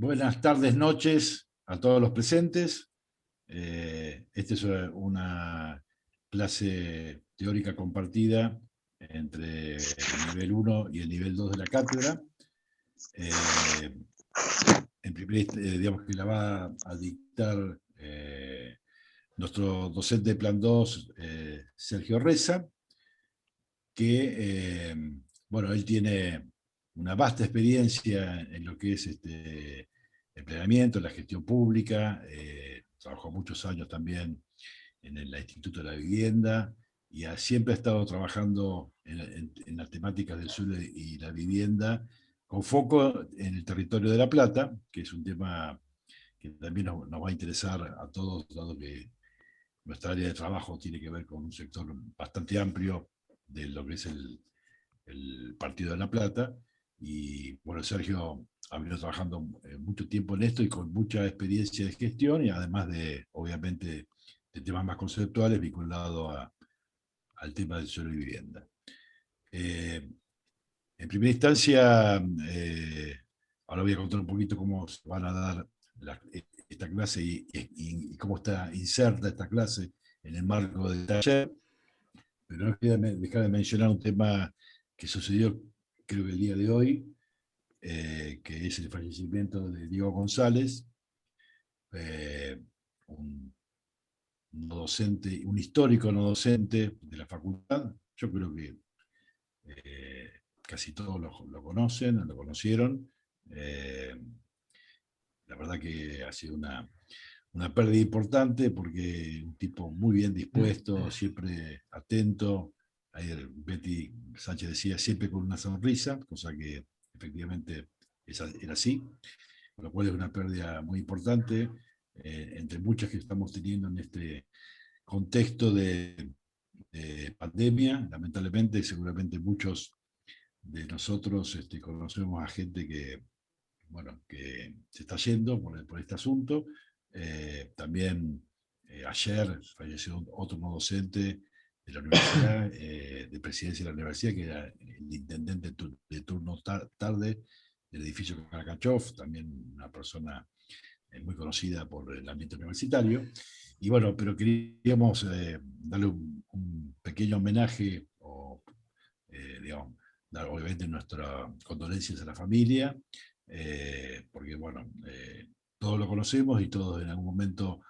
Buenas tardes, noches a todos los presentes. Esta es una clase teórica compartida entre el nivel 1 y el nivel 2 de la cátedra. En primer, digamos que la va a dictar nuestro docente de Plan 2, Sergio Reza, que, bueno, él tiene una vasta experiencia en lo que es el planeamiento, la gestión pública, trabajó muchos años también en el Instituto de la Vivienda y siempre ha estado trabajando en las temáticas del suelo y la vivienda, con foco en el territorio de La Plata, que es un tema que también nos va a interesar a todos, dado que nuestra área de trabajo tiene que ver con un sector bastante amplio de lo que es el Partido de La Plata. Y bueno, Sergio ha venido trabajando mucho tiempo en esto y con mucha experiencia de gestión y además de, obviamente, de temas más conceptuales vinculados al tema del suelo y vivienda. En primera instancia, ahora voy a contar un poquito cómo se van a dar esta clase y cómo está inserta esta clase en el marco del taller, pero no quería dejar de mencionar un tema que sucedió, creo que el día de hoy, que es el fallecimiento de Diego González, un no docente, un histórico no docente de la facultad. Yo creo que casi todos lo conocen, lo conocieron. Eh, la verdad que ha sido una pérdida importante porque un tipo muy bien dispuesto, siempre atento. Ayer Betty Sánchez decía siempre con una sonrisa, cosa que efectivamente era así, con lo cual es una pérdida muy importante, entre muchas que estamos teniendo en este contexto de pandemia. Lamentablemente, seguramente muchos de nosotros conocemos a gente que, bueno, que se está yendo por este asunto. También ayer falleció otro no docente de la universidad, de presidencia de la universidad, que era el intendente de turno tarde del edificio Karakachov, también una persona muy conocida por el ambiente universitario. Y bueno, pero queríamos darle un pequeño homenaje, o digamos, dar obviamente nuestras condolencias a la familia, porque bueno, todos lo conocemos y todos en algún momento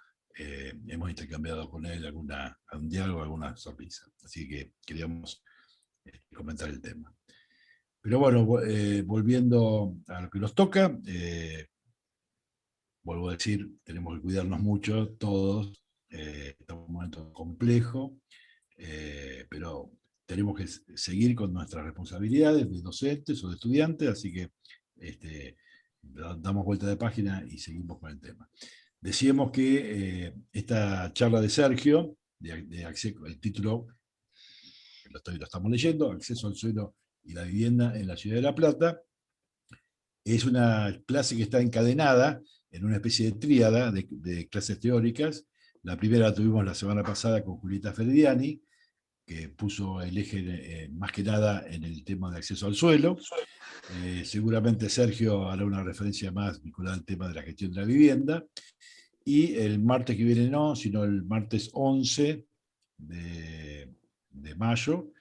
hemos intercambiado con él algún diálogo, alguna sonrisa. Así que queríamos comentar el tema. Pero bueno, volviendo a lo que nos toca, vuelvo a decir, tenemos que cuidarnos mucho, todos. Estamos en un momento complejo, pero tenemos que seguir con nuestras responsabilidades de docentes o de estudiantes, así que damos vuelta de página y seguimos con el tema. Decíamos que esta charla de Sergio, el título, lo estamos leyendo, Acceso al suelo y la vivienda en la ciudad de La Plata, es una clase que está encadenada en una especie de tríada de clases teóricas. La primera la tuvimos la semana pasada con Julieta Ferdiani, que puso el eje más que nada en el tema de acceso al suelo. Seguramente Sergio hará una referencia más vinculada al tema de la gestión de la vivienda. Y el martes que viene no, sino el martes 11 de mayo,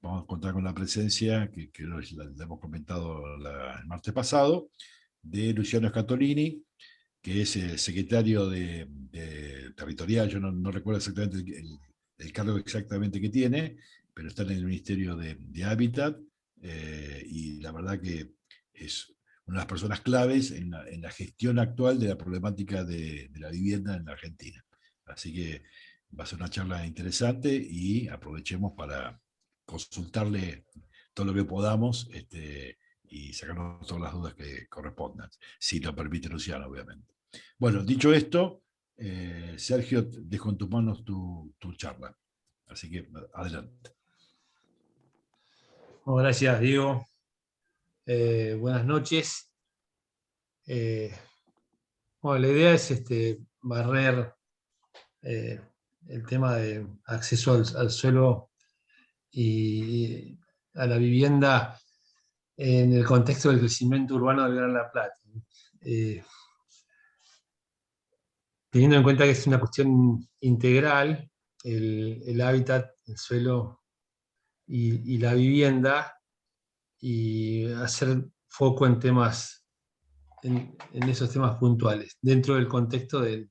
vamos a contar con la presencia, que la hemos comentado el martes pasado, de Luciano Scatolini, que es el secretario de territorial. Yo no recuerdo exactamente el cargo exactamente que tiene, pero está en el Ministerio de Hábitat, y la verdad que es una de las personas claves en la gestión actual de la problemática de la vivienda en la Argentina. Así que va a ser una charla interesante y aprovechemos para consultarle todo lo que podamos, y sacarnos todas las dudas que correspondan, si lo permite Luciano, obviamente. Bueno, dicho esto, Sergio, dejo en tus manos tu charla. Así que adelante. Bueno, gracias, Diego. Buenas noches. Bueno, la idea es barrer el tema de acceso al suelo y a la vivienda en el contexto del crecimiento urbano del Gran La Plata. teniendo en cuenta que es una cuestión integral, el hábitat, el suelo y la vivienda, y hacer foco en temas, en esos temas puntuales, dentro del contexto del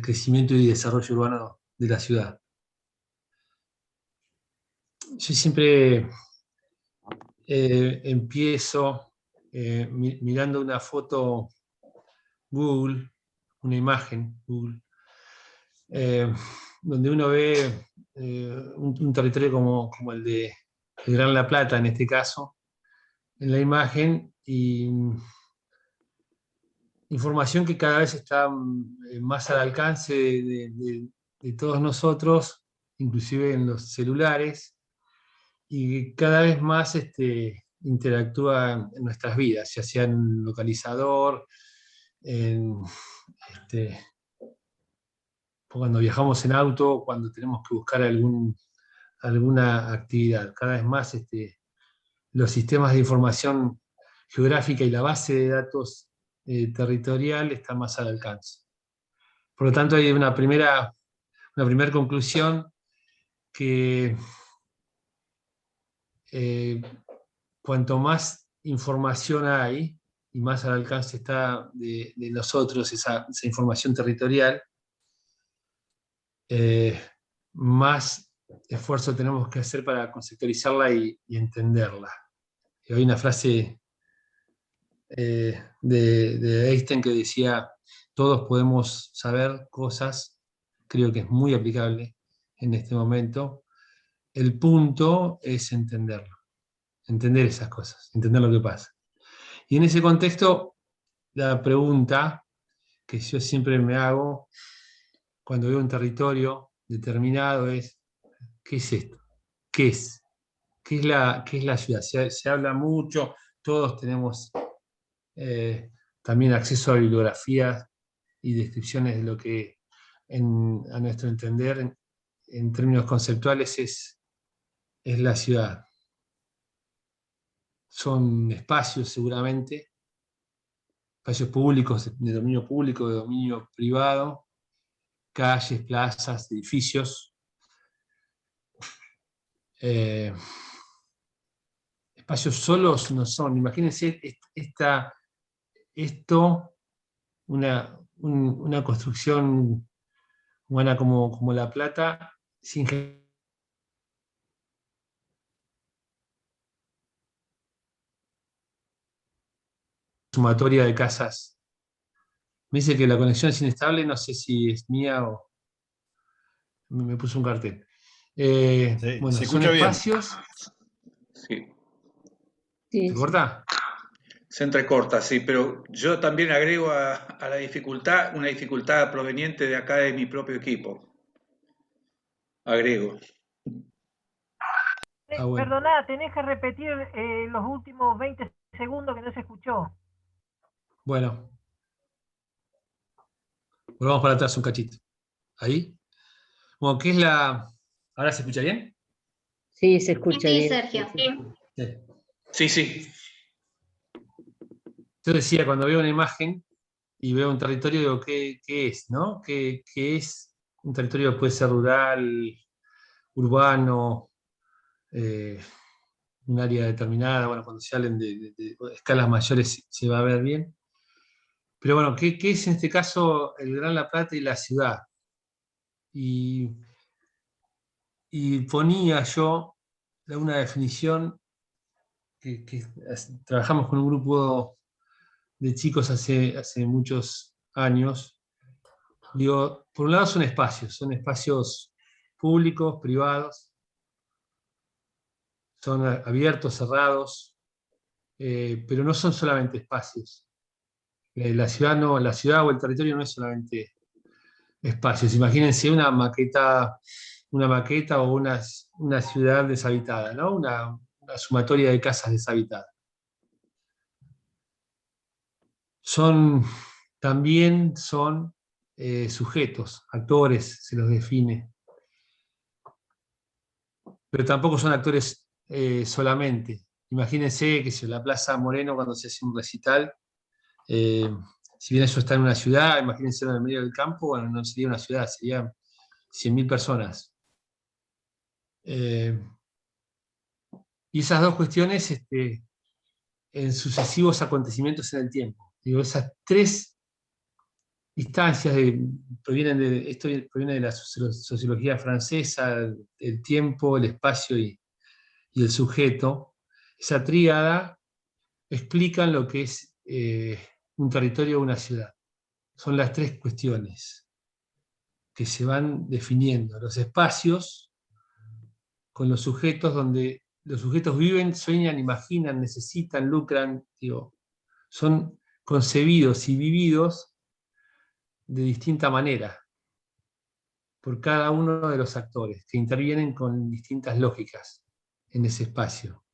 crecimiento y desarrollo urbano de la ciudad. Yo siempre empiezo mirando una foto Google, una imagen Google, donde uno ve un territorio como el de el Gran La Plata, en este caso, en la imagen, y información que cada vez está más al alcance de todos nosotros, inclusive en los celulares, y cada vez más interactúa en nuestras vidas, ya sea en un localizador, en, este, cuando viajamos en auto, cuando tenemos que buscar alguna actividad. Cada vez más los sistemas de información geográfica y la base de datos territorial están más al alcance. Por lo tanto, hay una primera conclusión que cuanto más información hay y más al alcance está de nosotros esa información territorial, más esfuerzo tenemos que hacer para conceptualizarla y entenderla. Y hay una frase de Einstein que decía: todos podemos saber cosas. Creo que es muy aplicable en este momento. El punto es entenderlo, entender esas cosas, entender lo que pasa. Y en ese contexto, la pregunta que yo siempre me hago cuando veo un territorio determinado es: ¿qué es esto? ¿Qué es? ¿Qué es la ciudad? Se habla mucho, todos tenemos también acceso a bibliografías y descripciones de lo que, a nuestro entender, en términos conceptuales, es la ciudad. Son espacios, seguramente, espacios públicos, de dominio público, de dominio privado, calles, plazas, edificios, espacios solos no son. Imagínense esto, una construcción humana como La Plata, sin sumatoria de casas. Me dice que la conexión es inestable, no sé si es mía o me puso un cartel. Bueno, se son escucha bien. espacios. Sí. ¿Se corta? Se entrecorta, sí, pero yo también agrego a la dificultad una dificultad proveniente de acá de mi propio equipo. Agrego. Bueno. Perdona, tenés que repetir los últimos 20 segundos que no se escuchó. Bueno. Volvamos para atrás un cachito. Ahí. Bueno, ¿qué es la...? ¿Ahora se escucha bien? Sí, se escucha Sí, bien. Sergio. Sí, sí. Yo decía, cuando veo una imagen y veo un territorio, digo, ¿qué es? ¿No? ¿Qué es un territorio? Puede ser rural, urbano, un área determinada. Bueno, cuando se hablen de escalas mayores se va a ver bien. Pero bueno, ¿qué es en este caso el Gran La Plata y la ciudad? Y ponía yo una definición que trabajamos con un grupo de chicos hace muchos años. Digo, por un lado son espacios públicos, privados, son abiertos, cerrados, pero no son solamente espacios. La ciudad o el territorio no es solamente espacios. Imagínense una maqueta o una ciudad deshabitada, ¿no? Una sumatoria de casas deshabitadas. También son sujetos, actores, se los define. Pero tampoco son actores solamente. Imagínense que si en la Plaza Moreno, cuando se hace un recital, Si bien eso está en una ciudad, imagínense en el medio del campo, bueno, no sería una ciudad, serían 100.000 personas. Y esas dos cuestiones en sucesivos acontecimientos en el tiempo. Digo, esas tres instancias esto proviene de la sociología francesa, el tiempo, el espacio y el sujeto. Esa tríada explican lo que es un territorio o una ciudad. Son las tres cuestiones que se van definiendo. Los espacios con los sujetos, donde los sujetos viven, sueñan, imaginan, necesitan, lucran, digo, son concebidos y vividos de distinta manera por cada uno de los actores que intervienen con distintas lógicas en ese espacio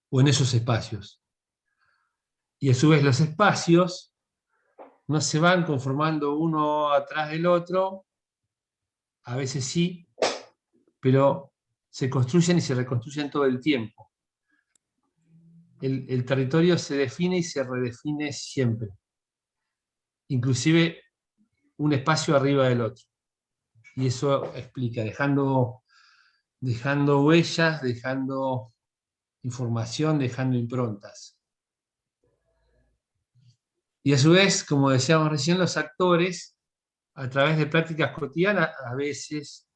o en esos espacios. Y a su vez los espacios no se van conformando uno atrás del otro, a veces sí, pero se construyen y se reconstruyen todo el tiempo. El territorio se define y se redefine siempre, inclusive un espacio arriba del otro. Y eso explica, dejando huellas, dejando información, dejando improntas. Y a su vez, como decíamos recién, los actores, a través de prácticas cotidianas, a veces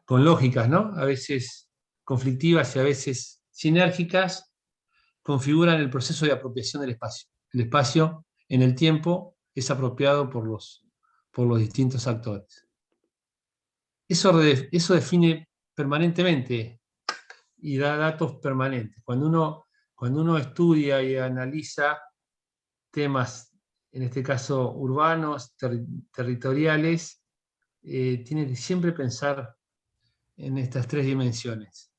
con lógicas, ¿no? A veces conflictivas y a veces sinérgicas, configuran el proceso de apropiación del espacio. El espacio en el tiempo es apropiado por los distintos actores. Eso define permanentemente y da datos permanentes. Cuando uno estudia y analiza temas, en este caso urbanos, territoriales, tiene que siempre pensar en estas tres dimensiones.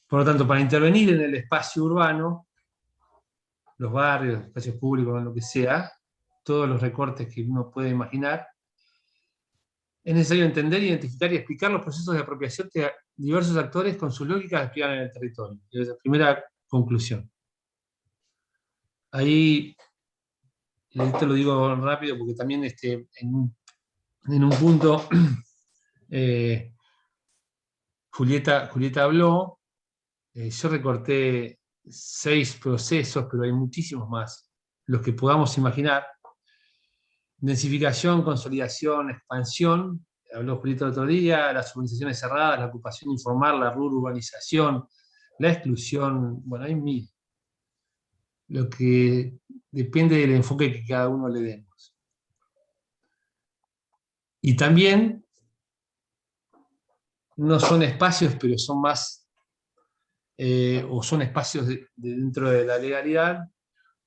Por lo tanto, para intervenir en el espacio urbano, los barrios, los espacios públicos, lo que sea, todos los recortes que uno puede imaginar, es necesario entender, identificar y explicar los procesos de apropiación que diversos actores con sus lógicas despliegan en el territorio. Esa es la primera conclusión. Ahí, esto lo digo rápido porque también en un punto Julieta habló, yo recorté 6 procesos, pero hay muchísimos más, los que podamos imaginar. Densificación, consolidación, expansión, habló Julieta el otro día, las urbanizaciones cerradas, la ocupación informal, la reurbanización, la exclusión, bueno, hay mil. Lo que depende del enfoque que cada uno le demos. Y también no son espacios, pero son más, o son espacios dentro de la legalidad.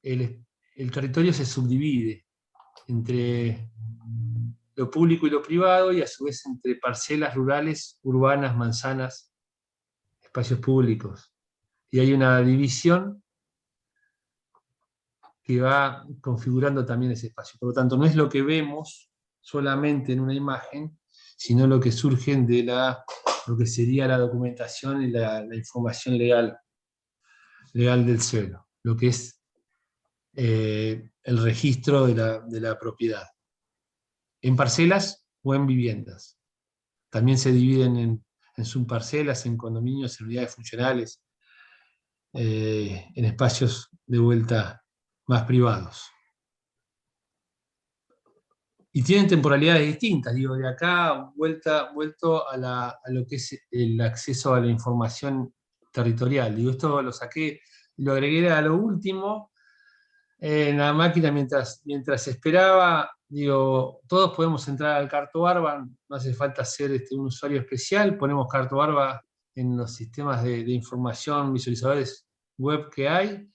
El territorio se subdivide entre lo público y lo privado, y a su vez entre parcelas rurales, urbanas, manzanas, espacios públicos. Y hay una división que va configurando también ese espacio. Por lo tanto, no es lo que vemos solamente en una imagen, sino lo que surge de lo que sería la documentación y la información legal del suelo, lo que es el registro de la propiedad, en parcelas o en viviendas. También se dividen en subparcelas, en condominios, en unidades funcionales, en espacios de vuelta más privados. Y tienen temporalidades distintas, digo, de acá vuelto a lo que es el acceso a la información territorial. Digo, esto lo saqué, lo agregué a lo último, en la máquina mientras esperaba. Digo, todos podemos entrar al Cartobarba, no hace falta ser un usuario especial, ponemos Cartobarba en los sistemas de información, visualizadores web que hay,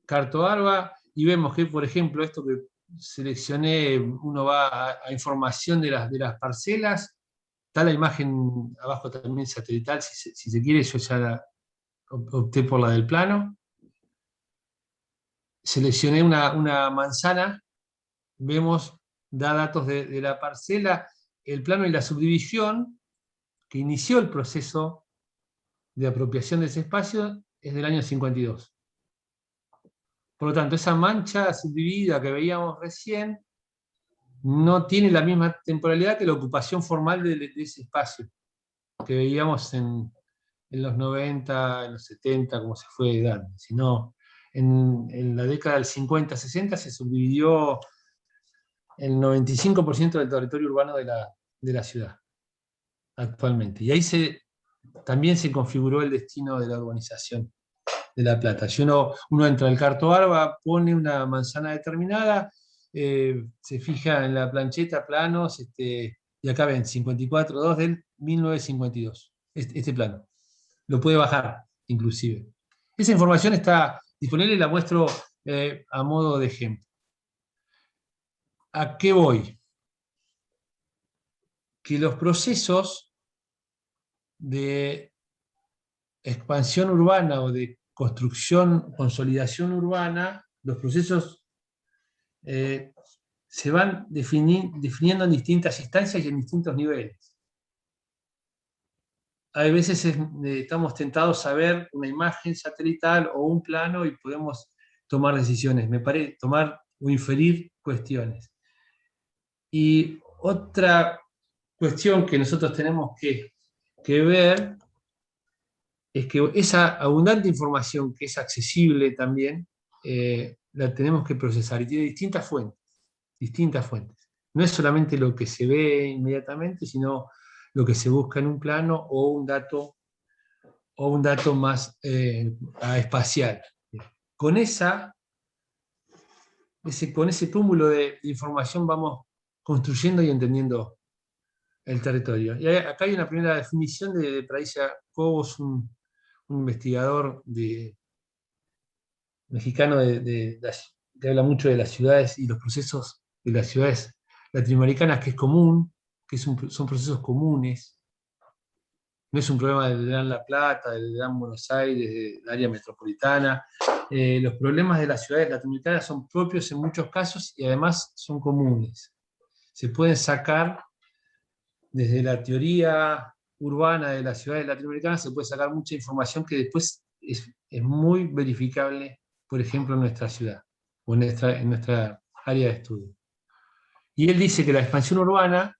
Cartobarba, y vemos que, por ejemplo, esto que seleccioné, uno va a información de las parcelas, está la imagen abajo también satelital, si se quiere, yo ya opté por la del plano. Seleccioné una manzana, vemos, da datos de la parcela, el plano y la subdivisión, que inició el proceso de apropiación de ese espacio, es del año 52. Por lo tanto, esa mancha subdividida que veíamos recién no tiene la misma temporalidad que la ocupación formal de ese espacio que veíamos en los 90, en los 70, como se fue dando, sino en la década del 50-60 se subdividió el 95% del territorio urbano de la ciudad actualmente. Y ahí también se configuró el destino de la urbanización de La Plata. Si uno entra al Cartoarba, pone una manzana determinada, se fija en la plancheta, planos, y acá ven 54.2 del 1952, este plano. Lo puede bajar, inclusive. Esa información está disponible y la muestro a modo de ejemplo. ¿A qué voy? Que los procesos de expansión urbana o de construcción, consolidación urbana, los procesos se van definiendo en distintas instancias y en distintos niveles. Hay veces estamos tentados a ver una imagen satelital o un plano y podemos tomar decisiones, tomar o inferir cuestiones. Y otra cuestión que nosotros tenemos que ver es que esa abundante información que es accesible también, la tenemos que procesar y tiene distintas fuentes. No es solamente lo que se ve inmediatamente, sino lo que se busca en un plano o un dato más espacial. Con ese cúmulo de información vamos construyendo y entendiendo el territorio. Y acá hay una primera definición de Patricia Cobos, un investigador mexicano que habla mucho de las ciudades y los procesos de las ciudades latinoamericanas, que es común, que son procesos comunes. No es un problema del Gran La Plata, del Gran Buenos Aires, del área metropolitana. Los problemas de las ciudades latinoamericanas son propios en muchos casos y además son comunes. Se pueden sacar desde la teoría urbana de las ciudades latinoamericanas, se puede sacar mucha información que después es muy verificable, por ejemplo, en nuestra ciudad o en nuestra área de estudio. Y él dice que la expansión urbana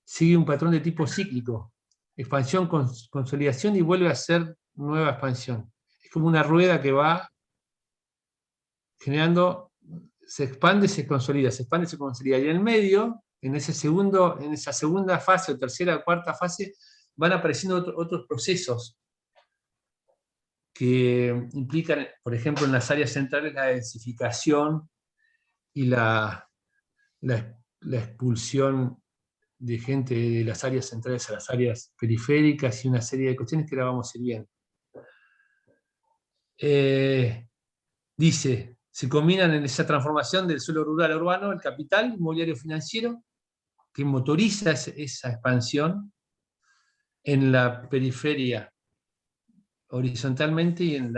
sigue un patrón de tipo cíclico: expansión, consolidación y vuelve a ser nueva expansión. Es como una rueda que va generando, se expande, se consolida, se expande, se consolida. Y en el medio, en esa segunda fase, o tercera o cuarta fase, van apareciendo otros procesos que implican, por ejemplo, en las áreas centrales, la densificación y la expulsión de gente de las áreas centrales a las áreas periféricas y una serie de cuestiones que ahora vamos a ir viendo. Dice, se combinan en esa transformación del suelo rural a urbano el capital inmobiliario financiero, que motoriza esa expansión en la periferia horizontalmente y en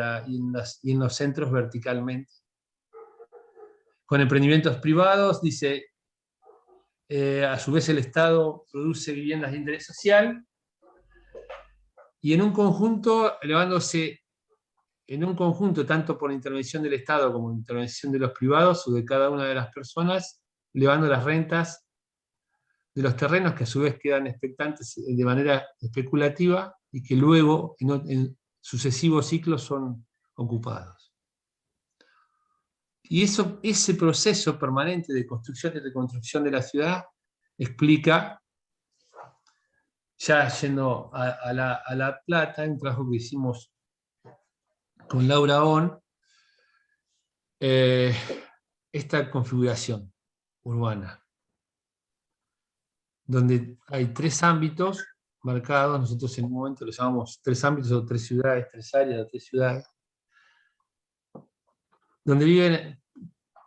los centros verticalmente. Con emprendimientos privados, dice, a su vez el Estado produce viviendas de interés social, y en un conjunto, tanto por intervención del Estado como intervención de los privados o de cada una de las personas, elevando las rentas de los terrenos, que a su vez quedan expectantes de manera especulativa y que luego en sucesivos ciclos son ocupados. Y ese proceso permanente de construcción y reconstrucción de la ciudad explica, ya yendo a La Plata, un trabajo que hicimos con Laura On, esta configuración urbana, donde hay 3 ámbitos marcados. Nosotros en un momento los llamamos 3 ámbitos o 3 ciudades, 3 áreas o 3 ciudades, donde viven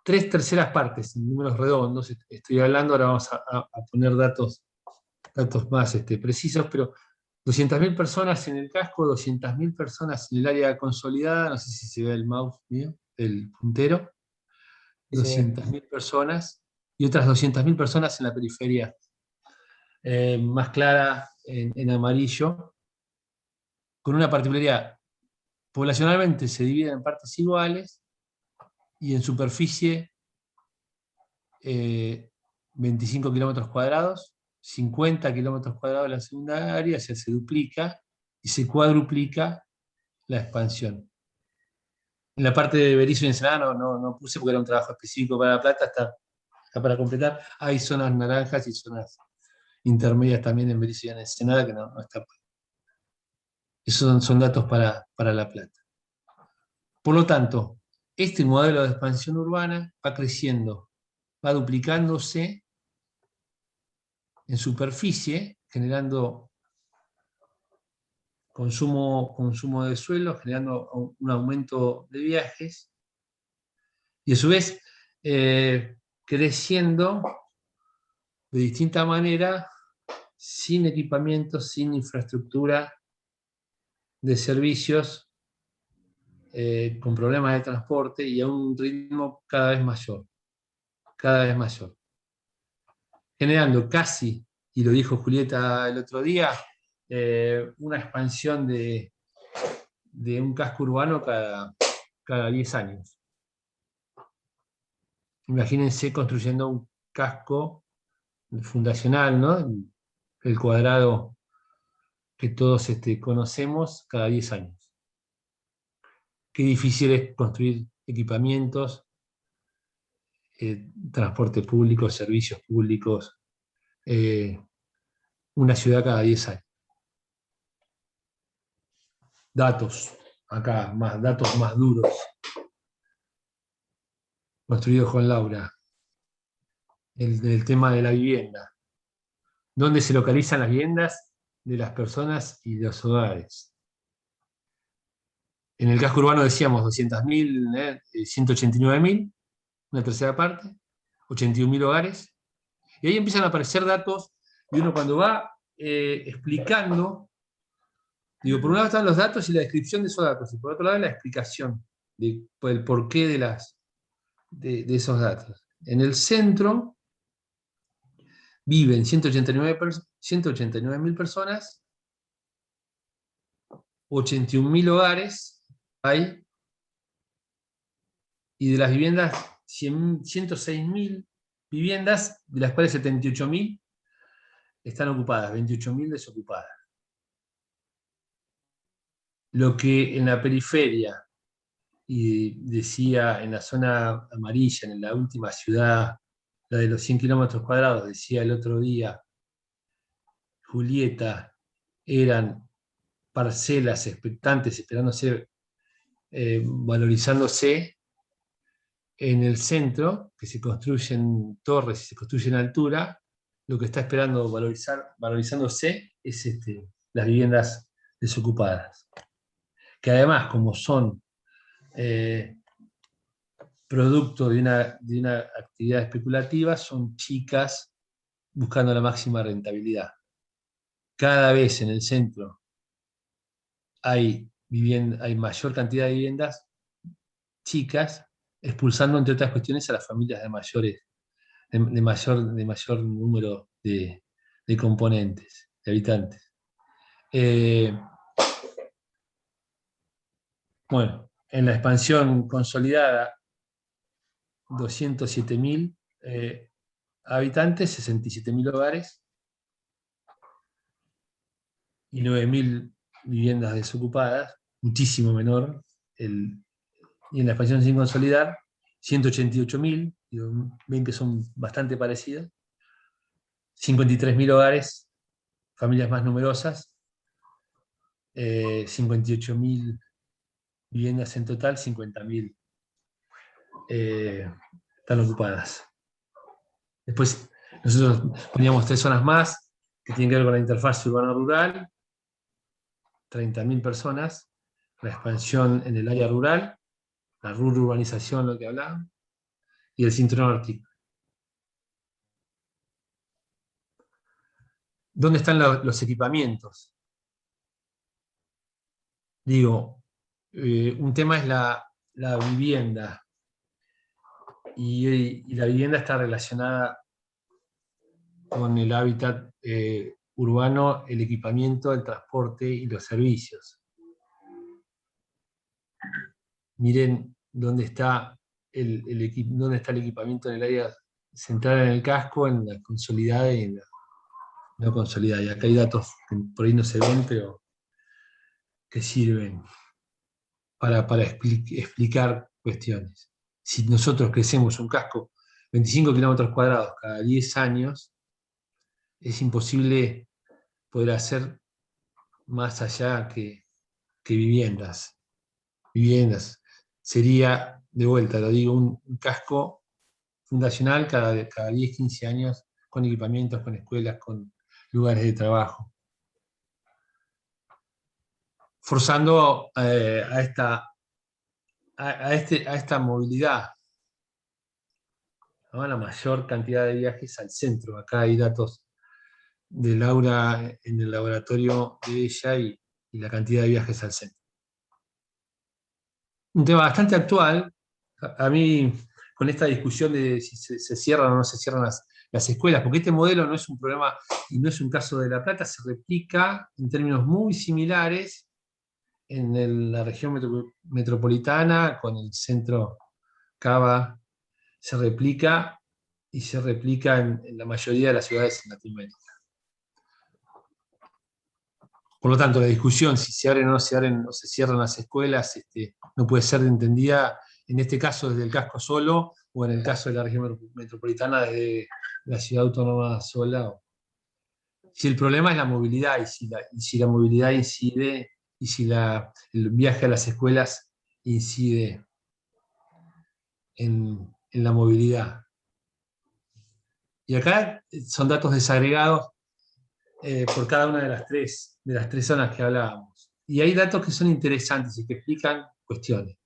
3 terceras partes, en números redondos. Estoy hablando, ahora vamos a poner datos más precisos, pero 200.000 personas en el casco, 200.000 personas en el área consolidada, no sé si se ve el mouse mío, el puntero, 200.000 personas, y otras 200.000 personas en la periferia, más clara en amarillo, con una particularidad: poblacionalmente se dividen en partes iguales, y en superficie 25 kilómetros cuadrados, 50 kilómetros cuadrados la segunda área, o sea, se duplica y se cuadruplica la expansión. En la parte de Berisso y Ensenada no puse porque era un trabajo específico para La Plata, está para completar. Hay zonas naranjas y zonas intermedias también en Berisso y en Ensenada que no está. Esos son datos para La Plata. Por lo tanto, este modelo de expansión urbana va creciendo, va duplicándose en superficie, generando consumo de suelo, generando un aumento de viajes, y a su vez creciendo de distinta manera, sin equipamientos, sin infraestructura de servicios, con problemas de transporte y a un ritmo cada vez mayor, generando casi, y lo dijo Julieta el otro día, una expansión de un casco urbano cada 10 años. Imagínense construyendo un casco fundacional, ¿no? El cuadrado que todos conocemos cada 10 años. Qué difícil es construir equipamientos, transporte público, servicios públicos, una ciudad cada 10 años. Datos, acá, datos más duros. Construidos con Laura. El tema de la vivienda. ¿Dónde se localizan las viviendas de las personas y de los hogares? En el casco urbano decíamos 200.000, 189.000, una tercera parte, 81.000 hogares. Y ahí empiezan a aparecer datos, y uno cuando va explicando, digo, por un lado están los datos y la descripción de esos datos, y por otro lado la explicación del porqué de esos datos. En el centro viven 189.000 personas, 81.000 hogares hay, y de las viviendas, 106.000 viviendas, de las cuales 78.000 están ocupadas, 28.000 desocupadas. Lo que en la periferia, y decía en la zona amarilla, en la última ciudad, la de los 100 kilómetros cuadrados, decía el otro día Julieta, eran parcelas expectantes, esperándose, valorizándose. En el centro, que se construyen torres y se construyen en altura, lo que está esperando valorizándose es las viviendas desocupadas. Que además, como son producto de una actividad especulativa, son chicas buscando la máxima rentabilidad. Cada vez en el centro hay mayor cantidad de viviendas chicas, expulsando, entre otras cuestiones, a las familias de mayor número de componentes, de habitantes. Bueno, en la expansión consolidada, 207.000 habitantes, 67.000 hogares y 9.000 viviendas desocupadas, muchísimo menor. Y en la expansión sin consolidar, 188.000, ven que son bastante parecidas, 53.000 hogares, familias más numerosas, 58.000 viviendas en total, 50.000 están ocupadas. Después nosotros poníamos 3 zonas más que tienen que ver con la interfaz urbano-rural, 30.000 personas, la expansión en el área rural, la urbanización, lo que hablaban, y el cinturón ártico. ¿Dónde están los equipamientos? Digo, un tema es la vivienda, y la vivienda está relacionada con el hábitat urbano, el equipamiento, el transporte y los servicios. Miren dónde está dónde está el equipamiento en el área central en el casco, en la consolidada y en la no consolidada. Y acá hay datos que por ahí no se ven, pero que sirven para explicar cuestiones. Si nosotros crecemos un casco 25 kilómetros cuadrados cada 10 años, es imposible poder hacer más allá que viviendas. Viviendas. Sería, de vuelta, lo digo, un casco fundacional cada 10, 15 años, con equipamientos, con escuelas, con lugares de trabajo. Forzando a esta movilidad, ¿no? La mayor cantidad de viajes al centro. Acá hay datos de Laura en el laboratorio de ella y la cantidad de viajes al centro. Un tema bastante actual. A mí, con esta discusión de si se cierran o no se cierran las escuelas, porque este modelo no es un problema y no es un caso de La Plata, se replica en términos muy similares en la región metropolitana, con el centro Cava, se replica y se replica en la mayoría de las ciudades en Latinoamérica. Por lo tanto, la discusión si se abren o no se abren o se cierran las escuelas no puede ser entendida en este caso desde el casco solo o en el caso de la región metropolitana desde la ciudad autónoma sola. Si el problema es la movilidad y si la movilidad incide y si el viaje a las escuelas incide en la movilidad. Y acá son datos desagregados por cada una de las tres zonas que hablábamos. Y hay datos que son interesantes y que explican cuestiones.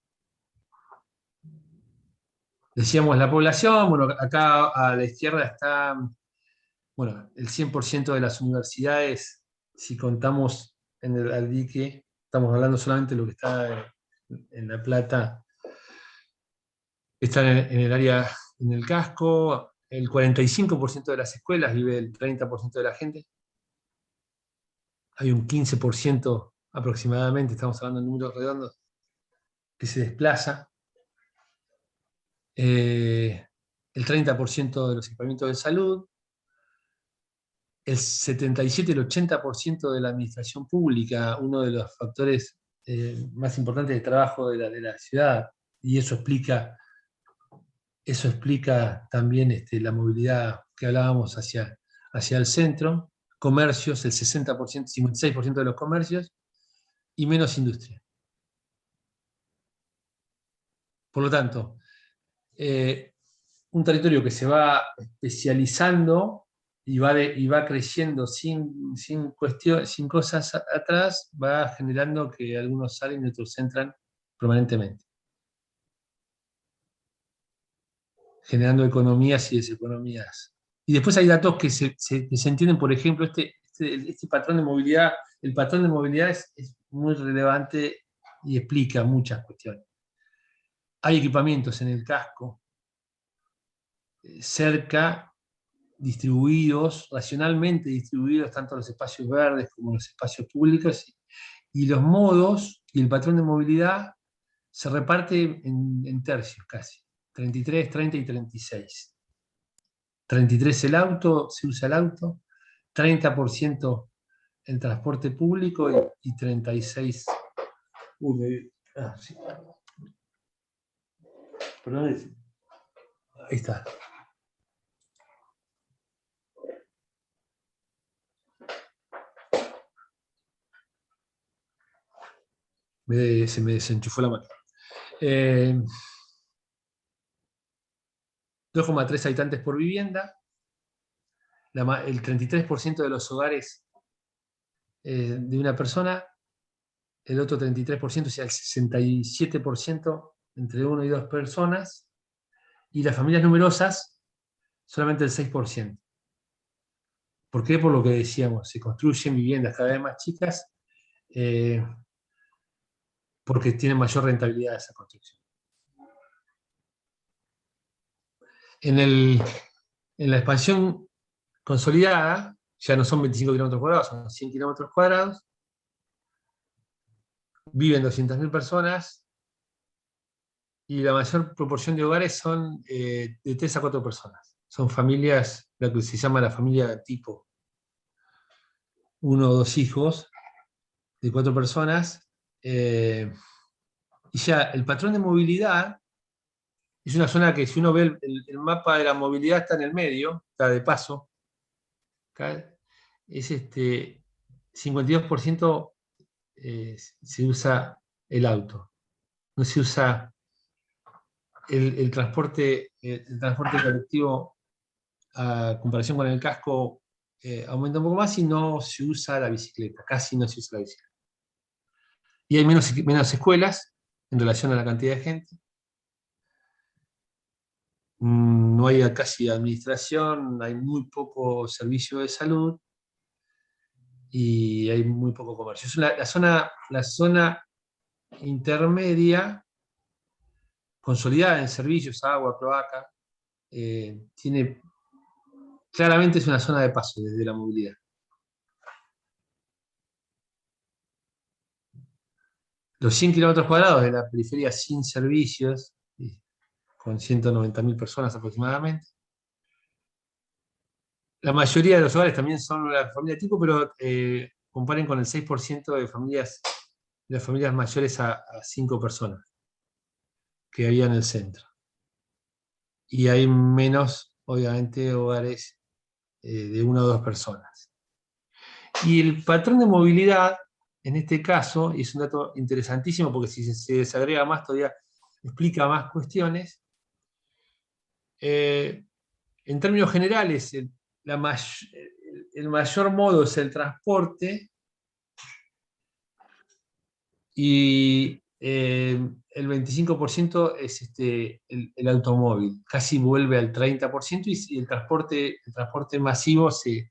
Decíamos la población, bueno, acá a la izquierda está, bueno, el 100% de las universidades, si contamos al dique, estamos hablando solamente de lo que está en La Plata, está en el área, en el casco. El 45% de las escuelas vive el 30% de la gente. Hay un 15% aproximadamente, estamos hablando de números redondos, que se desplaza. El 30% de los equipamientos de salud. El 77, el 80% de la administración pública, uno de los factores más importantes de trabajo de la ciudad, y eso explica también la movilidad que hablábamos hacia el centro. Comercios, el 60%, 56% de los comercios, y menos industria. Por lo tanto, un territorio que se va especializando y va creciendo sin cosas atrás, va generando que algunos salen y otros entran permanentemente. Generando economías y deseconomías. Y después hay datos que se entienden, por ejemplo, este patrón de movilidad. El patrón de movilidad es muy relevante y explica muchas cuestiones. Hay equipamientos en el casco cerca, distribuidos, racionalmente distribuidos, tanto los espacios verdes como los espacios públicos, y los modos y el patrón de movilidad se reparte en tercios casi, 33, 30 y 36. 33 el auto, se usa el auto, 30% el transporte público y 36... sí. Perdón, ahí está. Se me desenchufó la máquina. 2,3 habitantes por vivienda. El 33% de los hogares de una persona, el otro 33%, o sea, el 67% entre 1 y 2 personas, y las familias numerosas, solamente el 6%. ¿Por qué? Por lo que decíamos, se construyen viviendas cada vez más chicas, porque tienen mayor rentabilidad esa construcción. En la expansión consolidada, ya no son 25 kilómetros cuadrados, son 100 kilómetros cuadrados, viven 200.000 personas, y la mayor proporción de hogares son de 3 a 4 personas. Son familias, lo que se llama la familia tipo 1 o 2 hijos, de 4 personas. Y ya el patrón de movilidad es una zona que, si uno ve el mapa de la movilidad, está en el medio, está de paso. Acá es 52% se usa el auto. No se usa el transporte colectivo, a comparación con el casco, aumenta un poco más, y no se usa la bicicleta, casi no se usa la bicicleta. Y hay menos escuelas en relación a la cantidad de gente. No hay casi administración, hay muy poco servicio de salud y hay muy poco comercio. Es la zona intermedia, consolidada en servicios, agua, cloaca, claramente es una zona de paso desde la movilidad. Los 100 kilómetros cuadrados de la periferia sin servicios, con 190.000 personas aproximadamente. La mayoría de los hogares también son la familia tipo, pero comparen con el 6% de las familias mayores a 5 personas que había en el centro. Y hay menos, obviamente, hogares de 1 o 2 personas. Y el patrón de movilidad, en este caso, y es un dato interesantísimo porque si se desagrega más todavía explica más cuestiones. En términos generales, el mayor modo es el transporte, y el 25% es el automóvil, casi vuelve al 30%, y el transporte masivo se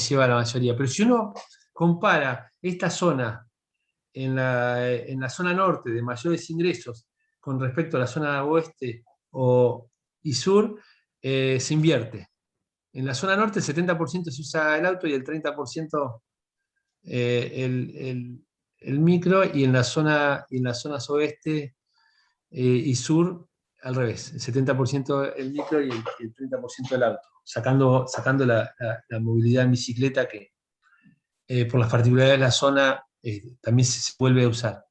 lleva a la mayoría. Pero si uno compara esta zona en la zona norte de mayores ingresos con respecto a la zona oeste y sur, se invierte. En la zona norte el 70% se usa el auto y el 30% el micro, y en las zonas oeste y sur al revés, el 70% el micro y el 30% el auto, sacando la movilidad en bicicleta, que por las particularidades de la zona también se vuelve a usar.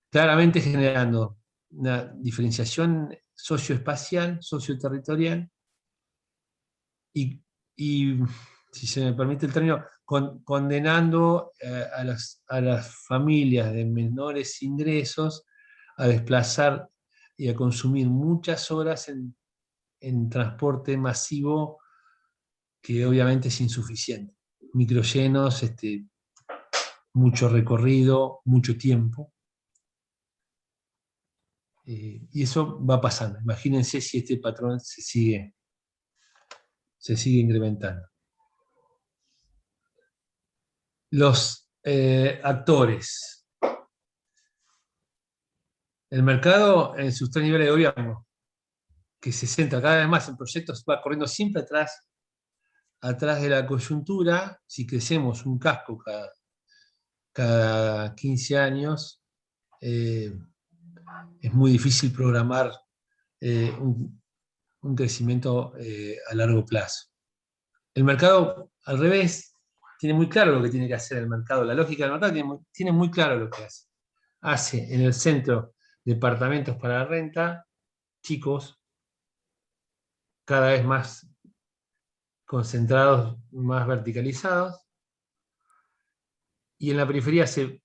Claramente generando una diferenciación socioespacial, socioterritorial, y si se me permite el término, condenando a las familias de menores ingresos a desplazar y a consumir muchas horas en transporte masivo, que obviamente es insuficiente. Microllenos, mucho recorrido, mucho tiempo. Y eso va pasando. Imagínense si este patrón se sigue incrementando. Los actores. El mercado en sus 3 niveles de gobierno, que se centra cada vez más en proyectos, va corriendo siempre atrás de la coyuntura. Si crecemos un casco cada 15 años, es muy difícil programar un crecimiento a largo plazo. El mercado, al revés, tiene muy claro lo que tiene que hacer el mercado. La lógica del mercado tiene muy claro lo que hace. Hace en el centro departamentos para la renta, chicos, cada vez más concentrados, más verticalizados, y en la periferia hace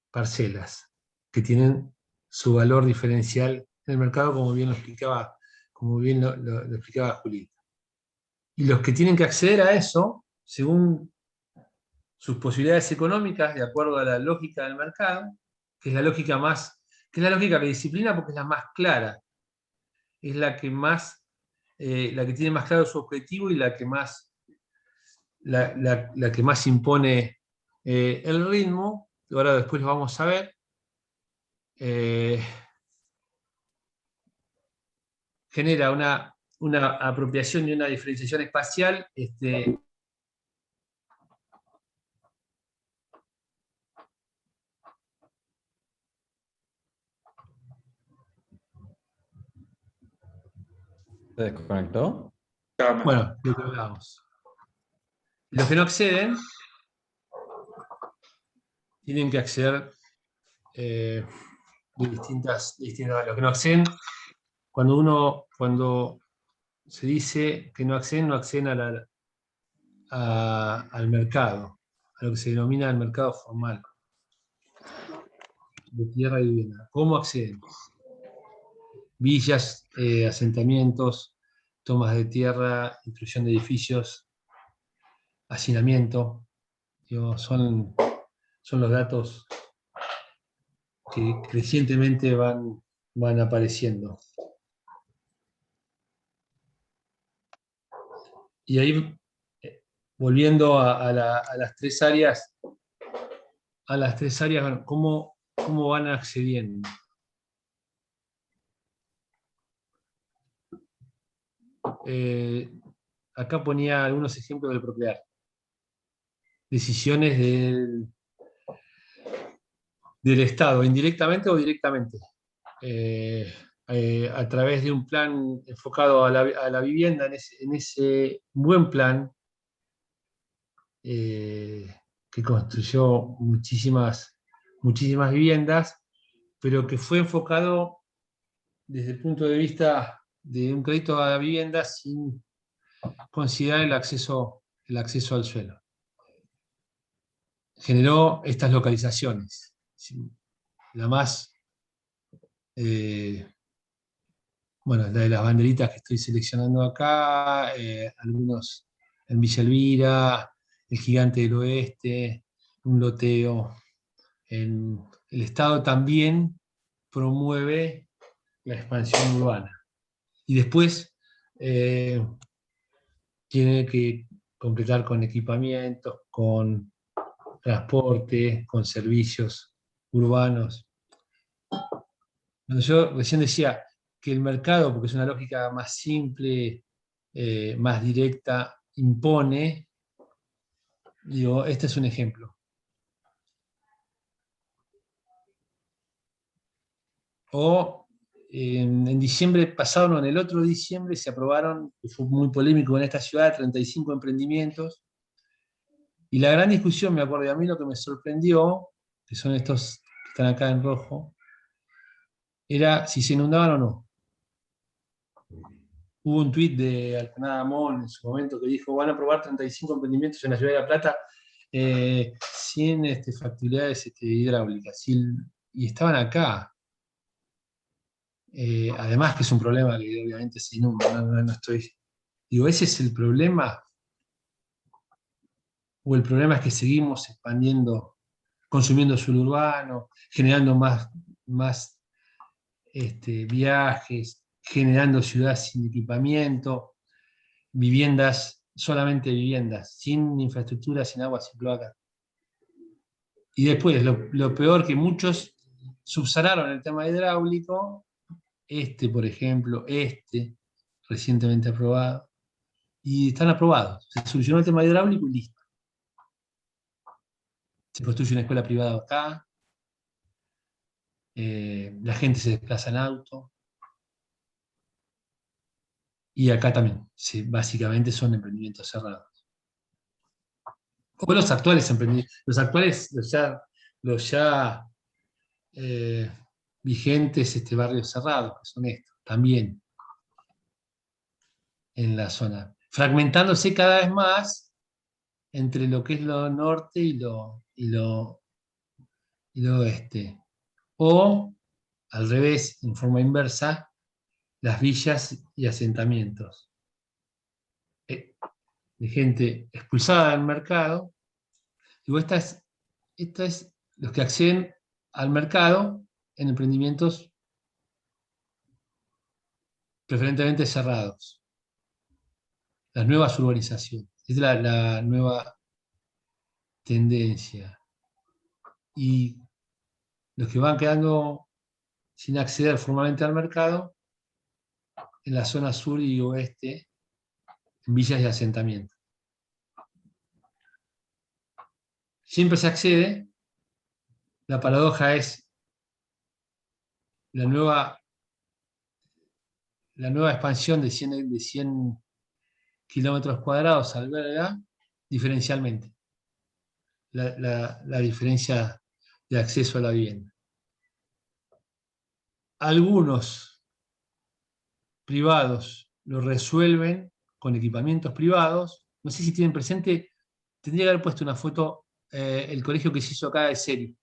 parcelas que tienen su valor diferencial en el mercado, como bien lo explicaba Julieta. Y los que tienen que acceder a eso, según sus posibilidades económicas, de acuerdo a la lógica del mercado, que es la lógica que disciplina porque es la más clara, es la que tiene más claro su objetivo, y la que más impone el ritmo. Ahora después lo vamos a ver. Genera una apropiación y una diferenciación espacial ¿Se desconectó? Bueno, lo que hablábamos. Los que no acceden tienen que acceder de distintas maneras. Los que no acceden, cuando se dice que no acceden al mercado, a lo que se denomina el mercado formal de tierra y vivienda. ¿Cómo acceden? Villas, asentamientos, tomas de tierra, construcción de edificios, hacinamiento. Digo, son los datos que crecientemente van apareciendo. Y ahí, volviendo a las tres áreas, bueno, ¿cómo van accediendo? Acá ponía algunos ejemplos del Procrear. Decisiones del Estado, indirectamente o directamente, a través de un plan enfocado a la vivienda, en ese buen plan que construyó muchísimas viviendas, pero que fue enfocado desde el punto de vista de un crédito a la vivienda sin considerar el acceso al suelo. Generó estas localizaciones. La más, bueno, la de las banderitas que estoy seleccionando acá, algunos en Villa Elvira, el Gigante del Oeste, un loteo. El Estado también promueve la expansión urbana. Y después tiene que completar con equipamientos, con transporte, con servicios urbanos. Cuando yo recién decía que el mercado, porque es una lógica más simple, más directa, impone, digo, este es un ejemplo. O en diciembre pasado, no, en el otro diciembre se aprobaron, que fue muy polémico en esta ciudad, 35 emprendimientos. Y la gran discusión, me acuerdo, y a mí lo que me sorprendió, que son estos que están acá en rojo, era si se inundaban o no. Hubo un tuit de Alcanada Amón en su momento que dijo: van a aprobar 35 emprendimientos en la ciudad de La Plata sin factibilidades hidráulicas. Y estaban acá. Además que es un problema que obviamente se inunda, no estoy... Digo, ¿ese es el problema? ¿O el problema es que seguimos expandiendo, consumiendo suelo urbano, generando más viajes, generando ciudades sin equipamiento, viviendas, solamente viviendas, sin infraestructura, sin agua, sin cloaca? Y después, lo peor, que muchos subsanaron el tema hidráulico, por ejemplo, recientemente aprobado, y están aprobados. Se solucionó el tema hidráulico y listo. Se construye una escuela privada acá, la gente se desplaza en auto, y acá también, básicamente son emprendimientos cerrados. O los actuales emprendimientos, los ya vigentes barrios cerrados, que son estos, también en la zona, fragmentándose cada vez más entre lo que es lo norte y lo oeste. O, al revés, en forma inversa, las villas y asentamientos de gente expulsada del mercado. Digo, esta es los que acceden al mercado en emprendimientos preferentemente cerrados. Las nuevas urbanizaciones. Es la nueva tendencia. Y los que van quedando sin acceder formalmente al mercado, en la zona sur y oeste, en villas y asentamientos. Siempre se accede, la paradoja es la la nueva expansión de 100 kilómetros cuadrados alberga diferencialmente la diferencia de acceso a la vivienda. Algunos privados lo resuelven con equipamientos privados. No sé si tienen presente, tendría que haber puesto una foto, el colegio que se hizo acá de Seri,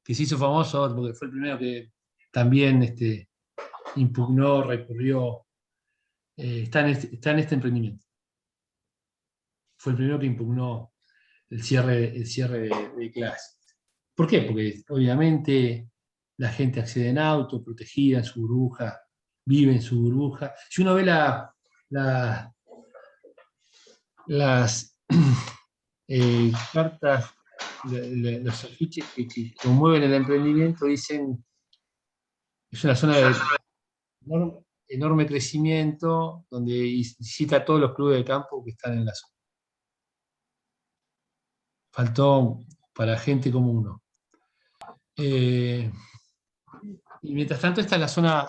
que se hizo famoso porque fue el primero que también impugnó, recurrió, está en este emprendimiento. Fue el primero que impugnó el cierre de clases. ¿Por qué? Porque obviamente la gente accede en auto, protegida en su burbuja, vive en su burbuja. Si uno ve las cartas, los afiches que promueven el emprendimiento, dicen es una zona de enorme crecimiento, donde cita a todos los clubes de campo que están en la zona. Faltó para gente como uno. Y mientras tanto, esta es la zona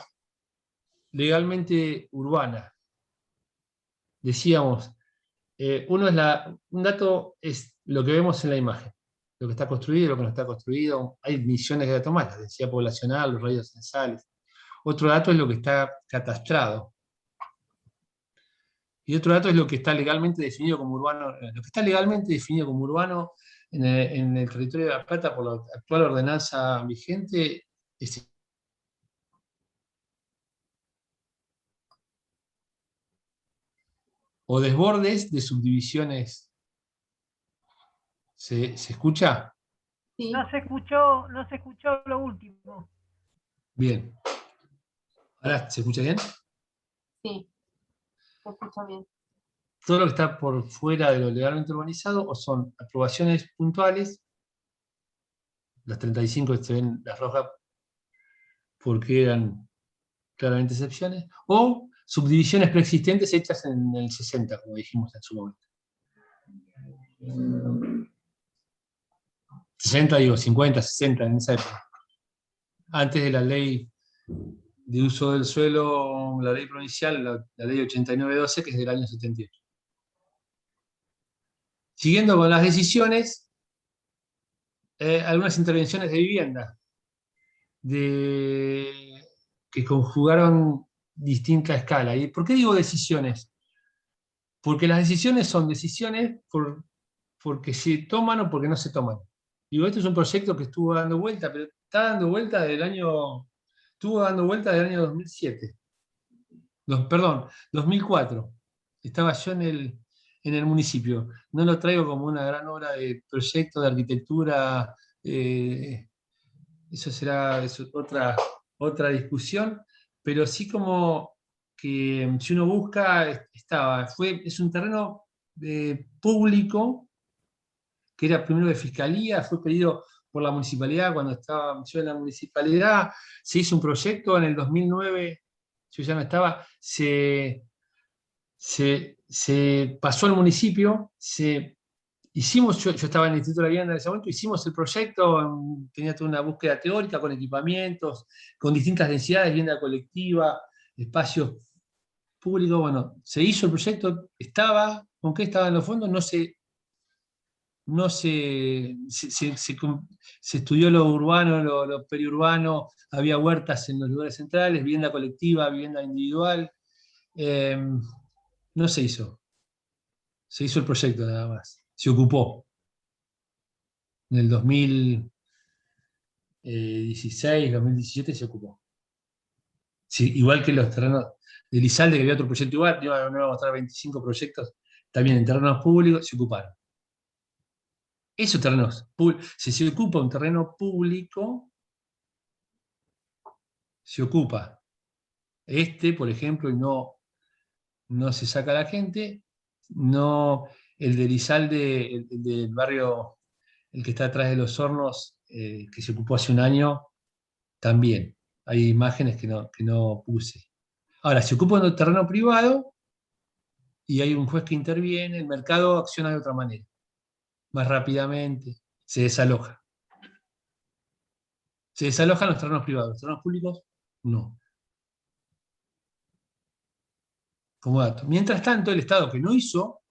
legalmente urbana. Decíamos, un dato es lo que vemos en la imagen, lo que está construido, lo que no está construido. Hay misiones de datos más, la densidad poblacional, los radios censales. Otro dato es lo que está catastrado. Y otro dato es lo que está legalmente definido como urbano. Lo que está legalmente definido como urbano en el territorio de La Plata por la actual ordenanza vigente es o desbordes de subdivisiones. ¿Se escucha? Sí, No se escuchó lo último. Bien. ¿Ahora se escucha bien? sí, se escucha bien. Todo lo que está por fuera de lo legalmente urbanizado o son aprobaciones puntuales, las 35 que se ven, las rojas, porque eran claramente excepciones, o subdivisiones preexistentes hechas en el 60, como dijimos en su momento. 60, digo, 50, 60, en esa época. Antes de la ley de uso del suelo, la ley provincial, la ley 8912, que es del año 78. Siguiendo con las decisiones, algunas intervenciones de vivienda que conjugaron distinta escala. ¿Y por qué digo decisiones? Porque las decisiones son decisiones porque se toman o porque no se toman. Digo, este es un proyecto que estuvo dando vuelta, pero estuvo dando vuelta del año 2007. Perdón, 2004. Estaba yo en el municipio. No lo traigo como una gran obra de proyecto de arquitectura. Eso será otra discusión, pero sí como que si uno busca, es un terreno público, que era primero de fiscalía, fue pedido por la municipalidad cuando estaba yo en la municipalidad, se hizo un proyecto en el 2009, yo ya no estaba, se pasó al municipio, yo estaba en el Instituto de la Vivienda en ese momento, hicimos el proyecto, tenía toda una búsqueda teórica con equipamientos, con distintas densidades, vivienda colectiva, espacios públicos. Bueno, se hizo el proyecto, ¿con qué estaba en los fondos? Se estudió lo urbano, lo periurbano, había huertas en los lugares centrales, vivienda colectiva, vivienda individual. No se hizo. Se hizo el proyecto nada más. Se ocupó. En el 2016, 2017 se ocupó. Sí, igual que los terrenos de Lizalde, que había otro proyecto igual, no vamos a mostrar 25 proyectos, también en terrenos públicos, se ocuparon. Esos terrenos, si se ocupa un terreno público, se ocupa. Por ejemplo, y no se saca a la gente, no el de Lizalde, el del barrio, el que está atrás de los hornos, que se ocupó hace un año, también. Hay imágenes que no puse. Ahora, se ocupa un terreno privado y hay un juez que interviene, el mercado acciona de otra manera, más rápidamente, se desaloja. Se desalojan los terrenos privados, los terrenos públicos no. como dato. Mientras tanto, el Estado, que no hizo,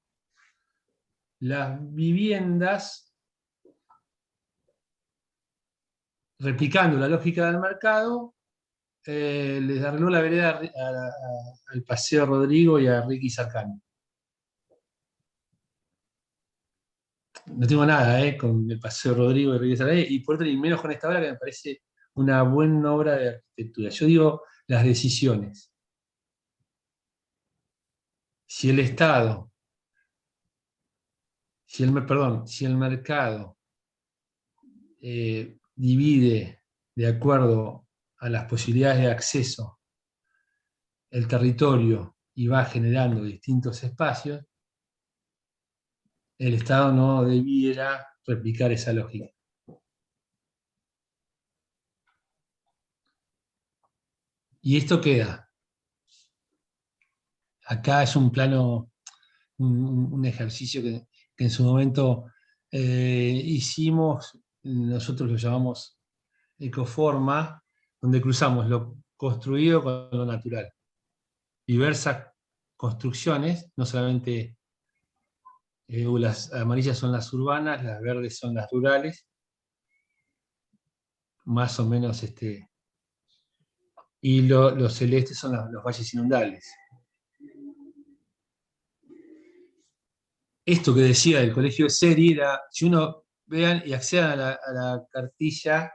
las viviendas, replicando la lógica del mercado, les arregló la vereda al Paseo Rodrigo y a Ricky Sarcani. No tengo nada con el Paseo Rodrigo y Ricky Sarcani, y por otro, y menos con esta obra que me parece una buena obra de arquitectura. Yo digo las decisiones. Si el Estado, si el mercado divide de acuerdo a las posibilidades de acceso el territorio y va generando distintos espacios, el Estado no debiera replicar esa lógica. Y esto queda. Acá es un plano, un ejercicio que en su momento hicimos, nosotros lo llamamos ecoforma, donde cruzamos lo construido con lo natural. Diversas construcciones, no solamente las amarillas son las urbanas, las verdes son las rurales, más o menos, y los celestes son los valles inundables. Esto que decía del colegio de serie era, si uno vean y accedan a la cartilla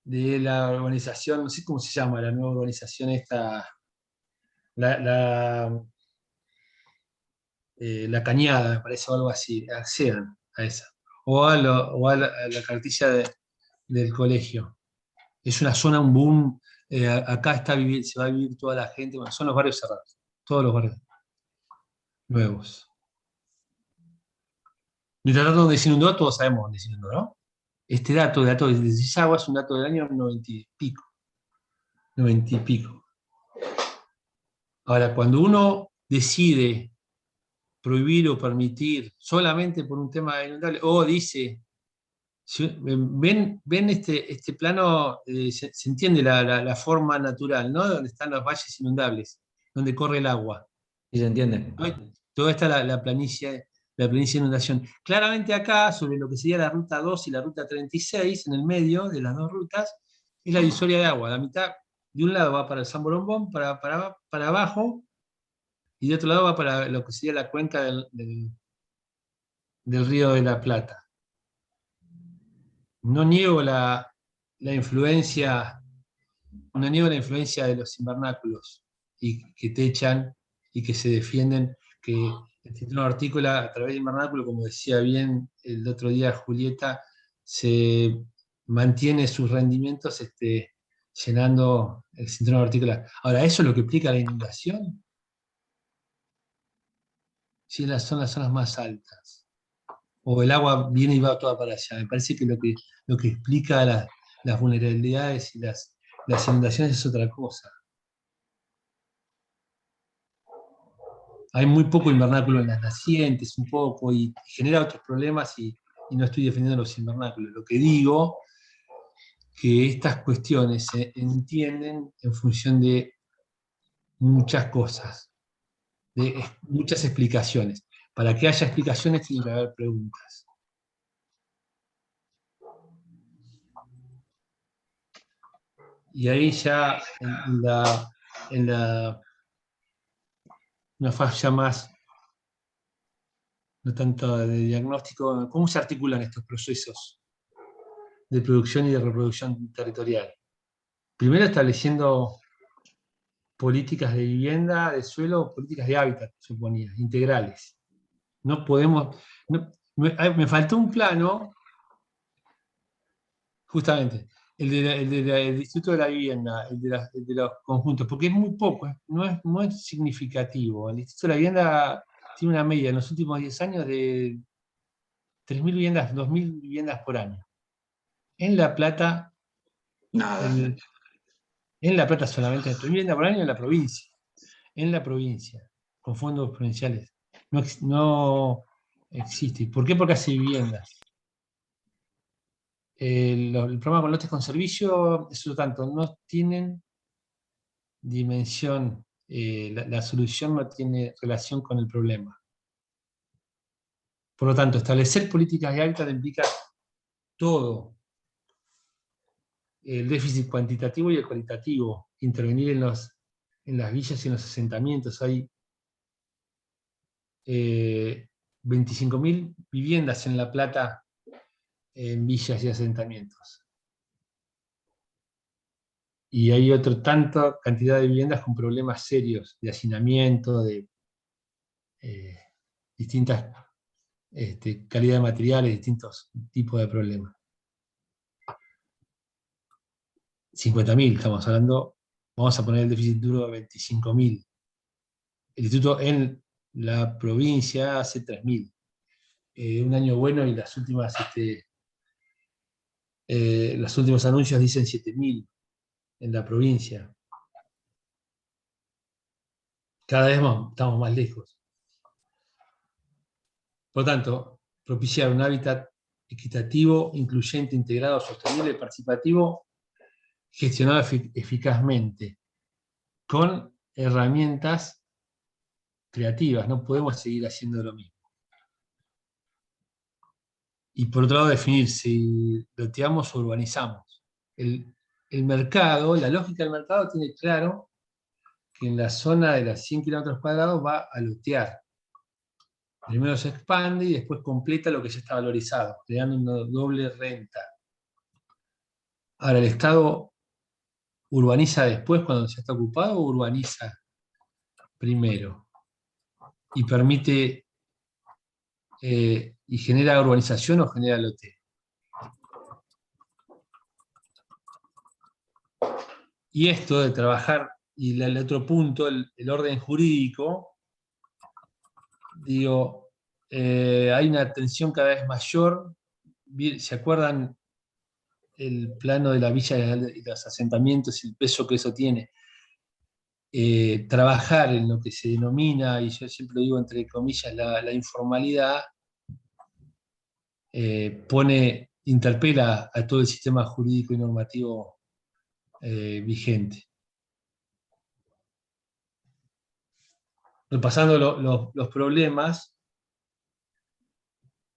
de la urbanización, no sé cómo se llama, la nueva urbanización esta, la Cañada, me parece, o algo así, accedan a esa. O a la cartilla del colegio. Es una zona, un boom, acá se va a vivir toda la gente, bueno, son los barrios cerrados, todos los barrios nuevos. Mientras tanto, donde se inundó, todos sabemos dónde se inundó, ¿no? Este dato de Cisagua es un dato del año 90 y pico. 90 y pico. Ahora, cuando uno decide prohibir o permitir solamente por un tema de inundable, o dice, ven este plano, se entiende la forma natural, ¿no? Donde están los valles inundables, donde corre el agua. ¿Y se entiende? Toda esta la planicie de inundación. Claramente acá, sobre lo que sería la ruta 2 y la ruta 36, en el medio de las dos rutas, es la divisoria de agua. La mitad, de un lado va para el San Borombón, para abajo, y de otro lado va para lo que sería la cuenca del Río de la Plata. No niego la influencia, no niego la influencia de los invernáculos, y que techan y que se defienden, que el cinturón hortícola, a través del invernáculo, como decía bien el otro día Julieta, se mantiene sus rendimientos llenando el cinturón hortícola. Ahora, ¿eso es lo que explica la inundación? Si son las zonas más altas, o el agua viene y va toda para allá. Me parece que lo que explica las vulnerabilidades y las inundaciones es otra cosa. Hay muy poco invernáculo en las nacientes, un poco, y genera otros problemas, y no estoy defendiendo los invernáculos. Lo que digo, que estas cuestiones se entienden en función de muchas cosas, de muchas explicaciones. Para que haya explicaciones tiene que haber preguntas. Y ahí ya en una fase más, no tanto de diagnóstico, ¿cómo se articulan estos procesos de producción y de reproducción territorial? Primero, estableciendo políticas de vivienda, de suelo, políticas de hábitat, suponía, integrales. No podemos... me faltó un plano, justamente, el del Instituto de la Vivienda, el de los conjuntos, porque es muy poco, no es significativo. El Instituto de la Vivienda tiene una media en los últimos 10 años de 3.000 viviendas, 2.000 viviendas por año. En La Plata, Nada. En La Plata solamente 3.000 viviendas por año en la provincia. En la provincia, con fondos provinciales. No existe. ¿Por qué? Porque hace viviendas. El programa con lotes con servicio, eso tanto, no tienen dimensión la solución no tiene relación con el problema. Por lo tanto, establecer políticas de hábitat implica todo. El déficit cuantitativo y el cualitativo. Intervenir en las villas y en los asentamientos. Hay 25.000 viviendas en La Plata en villas y asentamientos. Y hay tanta cantidad de viviendas con problemas serios de hacinamiento, de distintas calidad de materiales, distintos tipos de problemas. 50.000 estamos hablando, vamos a poner el déficit duro de 25.000. El instituto en la provincia hace 3.000. Un año bueno y los últimos anuncios dicen 7.000 en la provincia. Cada vez estamos más lejos. Por lo tanto, propiciar un hábitat equitativo, incluyente, integrado, sostenible y participativo, gestionado eficazmente, con herramientas creativas. No podemos seguir haciendo lo mismo. Y por otro lado, definir si loteamos o urbanizamos. El mercado, la lógica del mercado tiene claro que en la zona de las 100 kilómetros cuadrados va a lotear. Primero se expande y después completa lo que ya está valorizado, creando una doble renta. Ahora, ¿el Estado urbaniza después cuando ya está ocupado o urbaniza primero? Y permite y genera urbanización o genera loteo. Y esto de trabajar, y el otro punto, el orden jurídico, digo, hay una tensión cada vez mayor. ¿Se acuerdan el plano de la villa y los asentamientos y el peso que eso tiene? Trabajar en lo que se denomina, y yo siempre digo entre comillas, la informalidad, interpela a todo el sistema jurídico y normativo vigente. Repasando los problemas,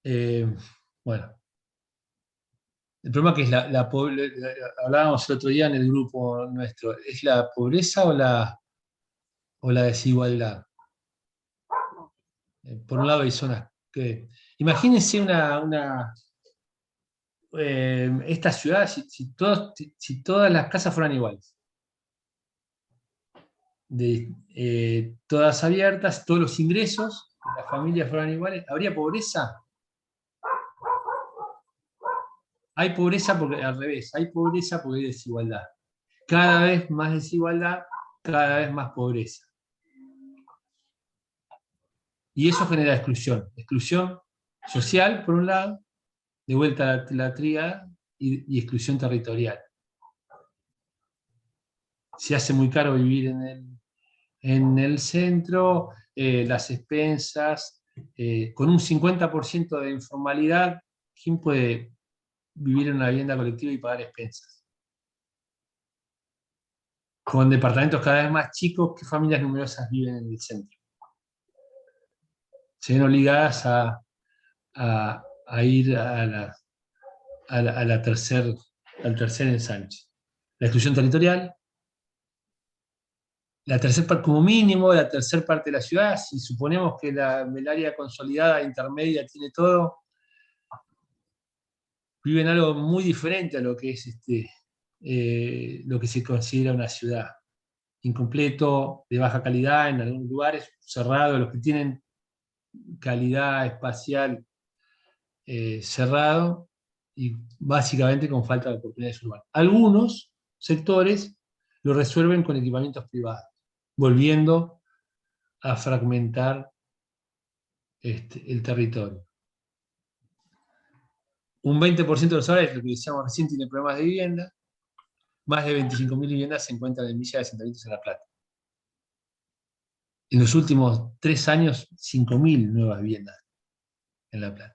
bueno, el problema que es hablábamos el otro día en el grupo nuestro, ¿es la pobreza o la desigualdad? Por un lado hay zonas que... Imagínense esta ciudad, si todas las casas fueran iguales. Todas abiertas, todos los ingresos de las familias fueran iguales, ¿habría pobreza? Hay pobreza porque, al revés, hay pobreza porque hay desigualdad. Cada vez más desigualdad, cada vez más pobreza. Y eso genera exclusión. Exclusión social, por un lado, de vuelta a la tríada, y exclusión territorial. Se hace muy caro vivir en el centro, las expensas, con un 50% de informalidad, ¿quién puede vivir en una vivienda colectiva y pagar expensas? Con departamentos cada vez más chicos, ¿qué familias numerosas viven en el centro? Se ven obligadas a ir al tercer ensanche. La exclusión territorial, la tercera parte, como mínimo, la tercera parte de la ciudad, si suponemos que el área consolidada intermedia tiene todo, viven algo muy diferente a lo que es lo que se considera una ciudad. Incompleto, de baja calidad en algunos lugares, cerrado, los que tienen calidad espacial cerrado, y básicamente con falta de oportunidades urbanas. Algunos sectores lo resuelven con equipamientos privados, volviendo a fragmentar el territorio. Un 20% de los hogares, lo que decíamos recién, tiene problemas de vivienda. Más de 25.000 viviendas se encuentran en villas de asentamientos en La Plata. En los últimos 3 años, 5.000 nuevas viviendas en La Plata.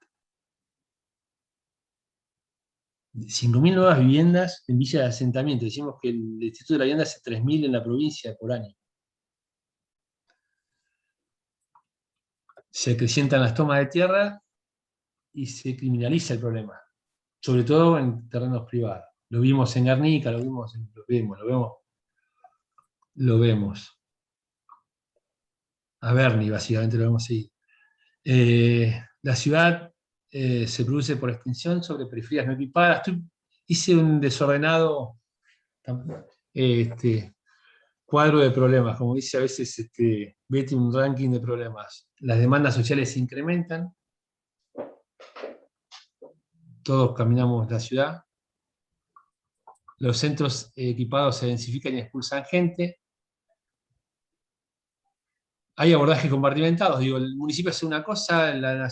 5.000 nuevas viviendas en villas de asentamiento. Decimos que el Instituto de la Vivienda hace 3.000 en la provincia por año. se acrecientan las tomas de tierra y se criminaliza el problema, sobre todo en terrenos privados. Lo vimos en Guernica, lo vemos. A Berni, básicamente, lo vemos ahí. La ciudad se produce por extensión sobre periferias no equipadas. Hice un desordenado cuadro de problemas, como dice a veces Betty, un ranking de problemas. Las demandas sociales se incrementan, todos caminamos la ciudad, los centros equipados se densifican y expulsan gente, hay abordajes compartimentados, digo, el municipio hace una cosa, la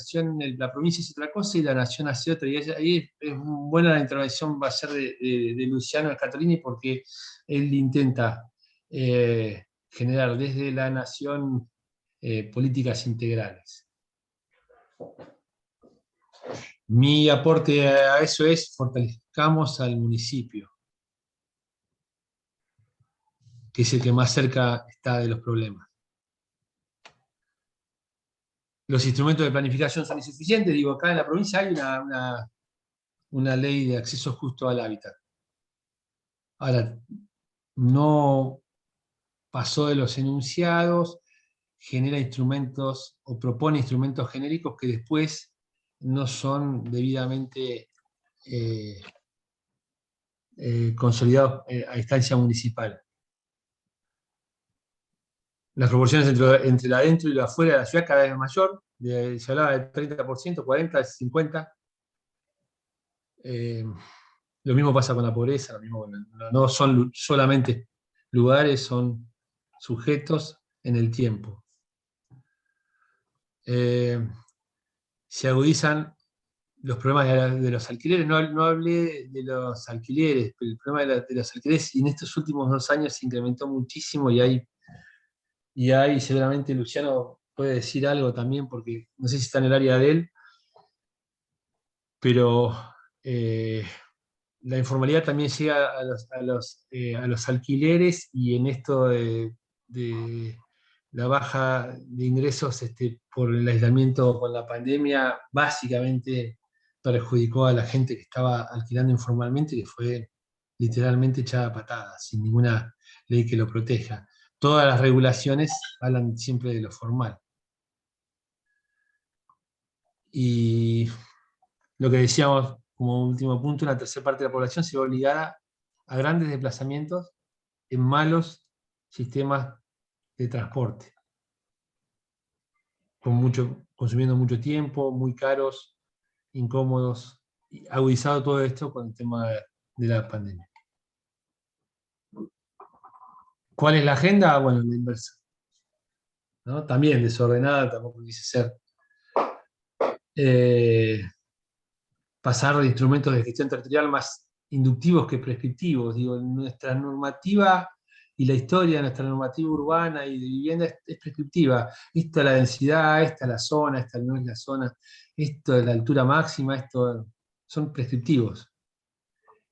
provincia hace otra cosa y la nación hace otra, y ahí es buena la intervención, va a ser de Luciano Scatolini, porque él intenta generar desde la nación políticas integrales. Mi aporte a eso es fortalezcamos al municipio, que es el que más cerca está de los problemas. Los instrumentos de planificación son insuficientes. Digo, acá en la provincia hay una ley de acceso justo al hábitat. Ahora, no pasó de los enunciados, genera instrumentos o propone instrumentos genéricos que después no son debidamente consolidados a instancia municipal. Las proporciones entre la adentro y la afuera de la ciudad cada vez mayor, se hablaba del 30%, 40%, 50%. Lo mismo pasa con la pobreza, no son solamente lugares, son sujetos en el tiempo. Se agudizan los problemas de los alquileres, no hablé de los alquileres, pero el problema de los alquileres en estos últimos 2 años se incrementó muchísimo y hay seguramente Luciano puede decir algo también, porque no sé si está en el área de él, pero la informalidad también llega a los alquileres, y en esto de la baja de ingresos por el aislamiento con la pandemia, básicamente perjudicó a la gente que estaba alquilando informalmente, que fue literalmente echada a patadas, sin ninguna ley que lo proteja. Todas las regulaciones hablan siempre de lo formal. Y lo que decíamos como último punto, una tercera parte de la población se ve obligada a grandes desplazamientos en malos sistemas de transporte, consumiendo mucho tiempo, muy caros, incómodos, y agudizado todo esto con el tema de la pandemia. ¿Cuál es la agenda? Bueno, la inversa, ¿no? También desordenada, tampoco quise ser. Pasar de instrumentos de gestión territorial más inductivos que prescriptivos. Digo, nuestra normativa y la historia de nuestra normativa urbana y de vivienda es prescriptiva. Esto es la densidad, esta es la zona, esta no es la zona, esto es la altura máxima, esto son prescriptivos.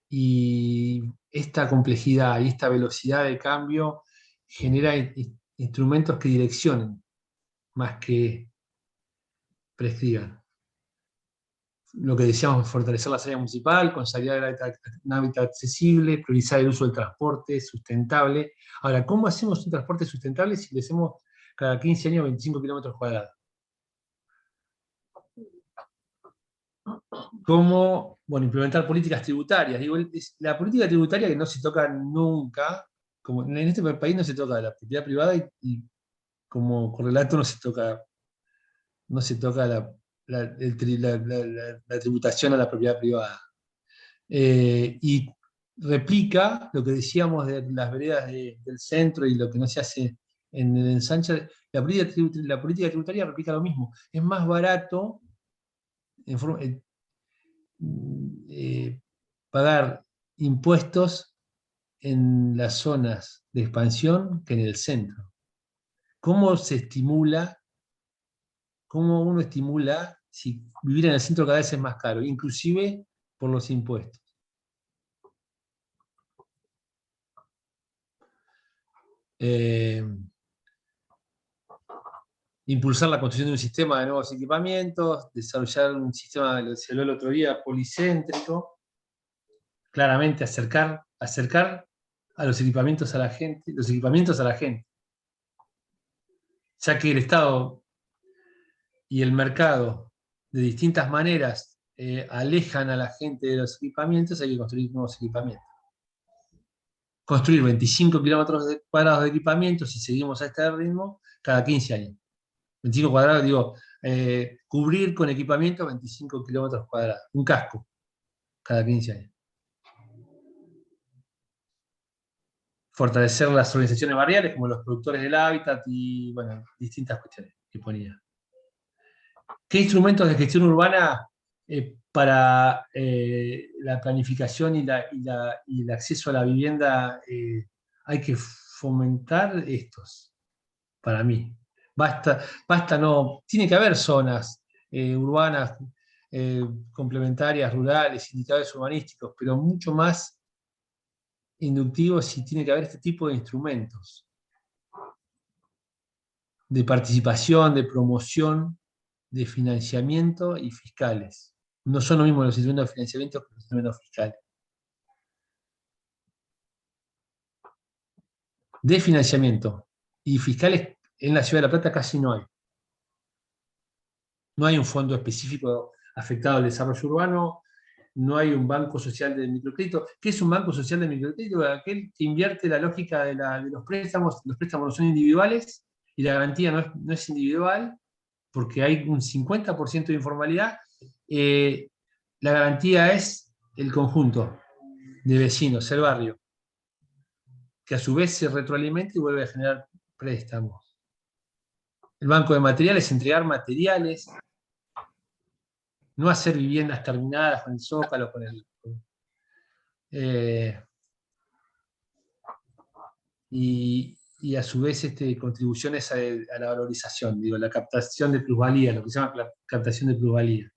Y esta complejidad y esta velocidad de cambio genera instrumentos que direccionen más que prescriban. Lo que decíamos, fortalecer la área municipal, consolidar un hábitat accesible, priorizar el uso del transporte sustentable. Ahora, ¿cómo hacemos un transporte sustentable si le hacemos cada 15 años 25 kilómetros cuadrados? ¿Cómo implementar políticas tributarias? Digo, la política tributaria que no se toca nunca, como en este país no se toca la propiedad privada y como correlato no se toca la tributación a la propiedad privada. Y replica lo que decíamos de las veredas del centro y lo que no se hace en el ensanche. La política tributaria replica lo mismo. Es más barato pagar impuestos en las zonas de expansión que en el centro. ¿Cómo uno estimula si vivir en el centro cada vez es más caro, inclusive por los impuestos? impulsar la construcción de un sistema de nuevos equipamientos, desarrollar un sistema, lo se habló el otro día, policéntrico, claramente acercar a los equipamientos a la gente, ya que el Estado y el mercado de distintas maneras alejan a la gente de los equipamientos, hay que construir nuevos equipamientos. Construir 25 kilómetros cuadrados de equipamiento, si seguimos a este ritmo, cada 15 años. 25 cuadrados, digo, cubrir con equipamiento 25 kilómetros cuadrados, un casco, cada 15 años. Fortalecer las organizaciones barriales, como los productores del hábitat y, bueno, distintas cuestiones que ponía. ¿Qué instrumentos de gestión urbana para la planificación y el acceso a la vivienda hay que fomentar estos? Para mí. Basta no, tiene que haber zonas urbanas complementarias, rurales, indicadores urbanísticos, pero mucho más inductivos y tiene que haber este tipo de instrumentos de participación, de promoción, de financiamiento y fiscales. No son lo mismo los instrumentos de financiamiento que los instrumentos fiscales. De financiamiento y fiscales en la Ciudad de La Plata casi no hay. No hay un fondo específico afectado al desarrollo urbano, no hay un banco social de microcrédito. ¿Qué es un banco social de microcrédito? Aquel que invierte la lógica de los préstamos no son individuales y la garantía no es individual, porque hay un 50% de informalidad. La garantía es el conjunto de vecinos, el barrio, que a su vez se retroalimenta y vuelve a generar préstamos. El banco de materiales, entregar materiales, no hacer viviendas terminadas con el zócalo, y a su vez contribuciones a la valorización, digo, la captación de plusvalía, lo que se llama la captación de plusvalía.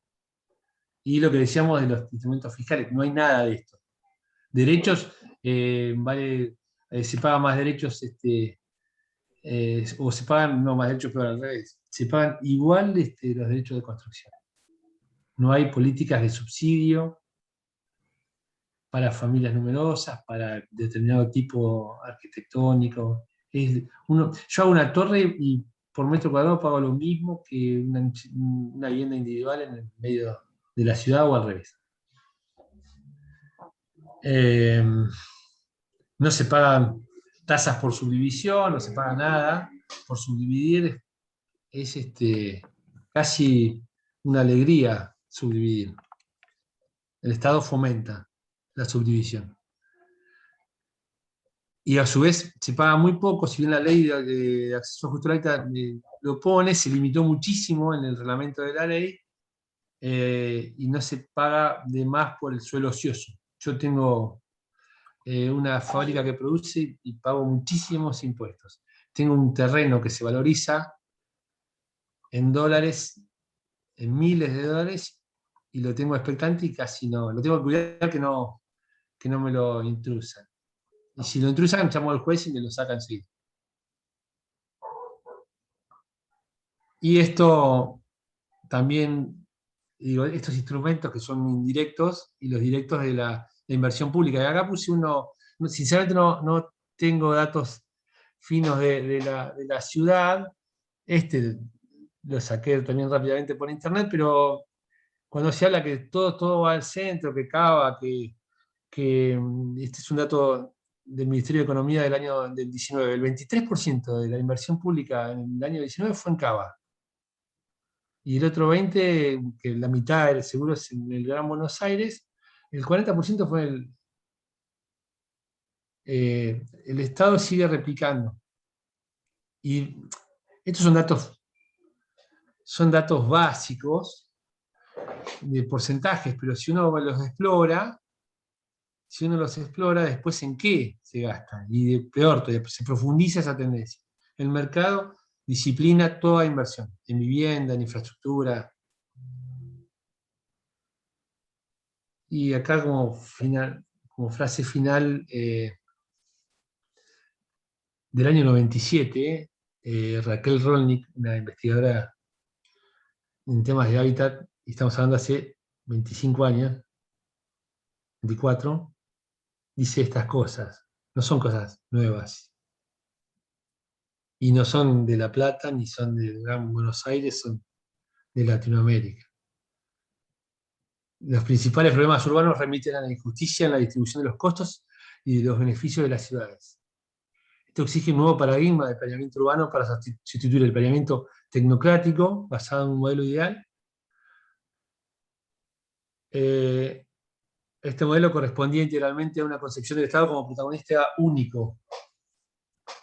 Y lo que decíamos de los instrumentos fiscales, no hay nada de esto. Derechos, se pagan más derechos, o se pagan, no más derechos, pero al revés, se pagan igual los derechos de construcción. No hay políticas de subsidio para familias numerosas, para determinado tipo arquitectónico. Yo hago una torre y por metro cuadrado pago lo mismo que una vivienda individual en el medio de la ciudad o al revés. No se pagan tasas por subdivisión, no se paga nada por subdividir. Es casi una alegría subdividir. El Estado fomenta la subdivisión. Y a su vez se paga muy poco, si bien la ley de acceso justo al hábitat lo pone, se limitó muchísimo en el reglamento de la ley, y no se paga de más por el suelo ocioso. Yo tengo una fábrica que produce y pago muchísimos impuestos. Tengo un terreno que se valoriza en dólares, en miles de dólares, y lo tengo expectante y casi no. Lo tengo que cuidar que no me lo intrusan. Y si lo intrusan, llamo al juez y me lo sacan enseguida. Y esto también, digo, estos instrumentos que son indirectos y los directos de la inversión pública. Y acá puse uno, sinceramente no tengo datos finos de la ciudad. Lo saqué también rápidamente por internet, pero cuando se habla que todo va al centro, que Cava, que este es un dato del Ministerio de Economía del año del 19, el 23% de la inversión pública en el año 19 fue en Cava. Y el otro 20%, que la mitad seguro es en el Gran Buenos Aires, el 40% fue el Estado sigue replicando. Y estos son datos básicos de porcentajes, pero si uno los explora, después en qué se gasta. Y peor todavía, se profundiza esa tendencia. El mercado disciplina toda inversión, en vivienda, en infraestructura. Y acá como frase final del año 97, Raquel Rolnick, una investigadora en temas de hábitat, y estamos hablando hace 25 años, 24, dice estas cosas. No son cosas nuevas. Y no son de La Plata, ni son de Gran Buenos Aires, son de Latinoamérica. Los principales problemas urbanos remiten a la injusticia en la distribución de los costos y de los beneficios de las ciudades. Esto exige un nuevo paradigma de planeamiento urbano para sustituir el planeamiento tecnocrático, basado en un modelo ideal. Este modelo correspondía integralmente a una concepción del Estado como protagonista único.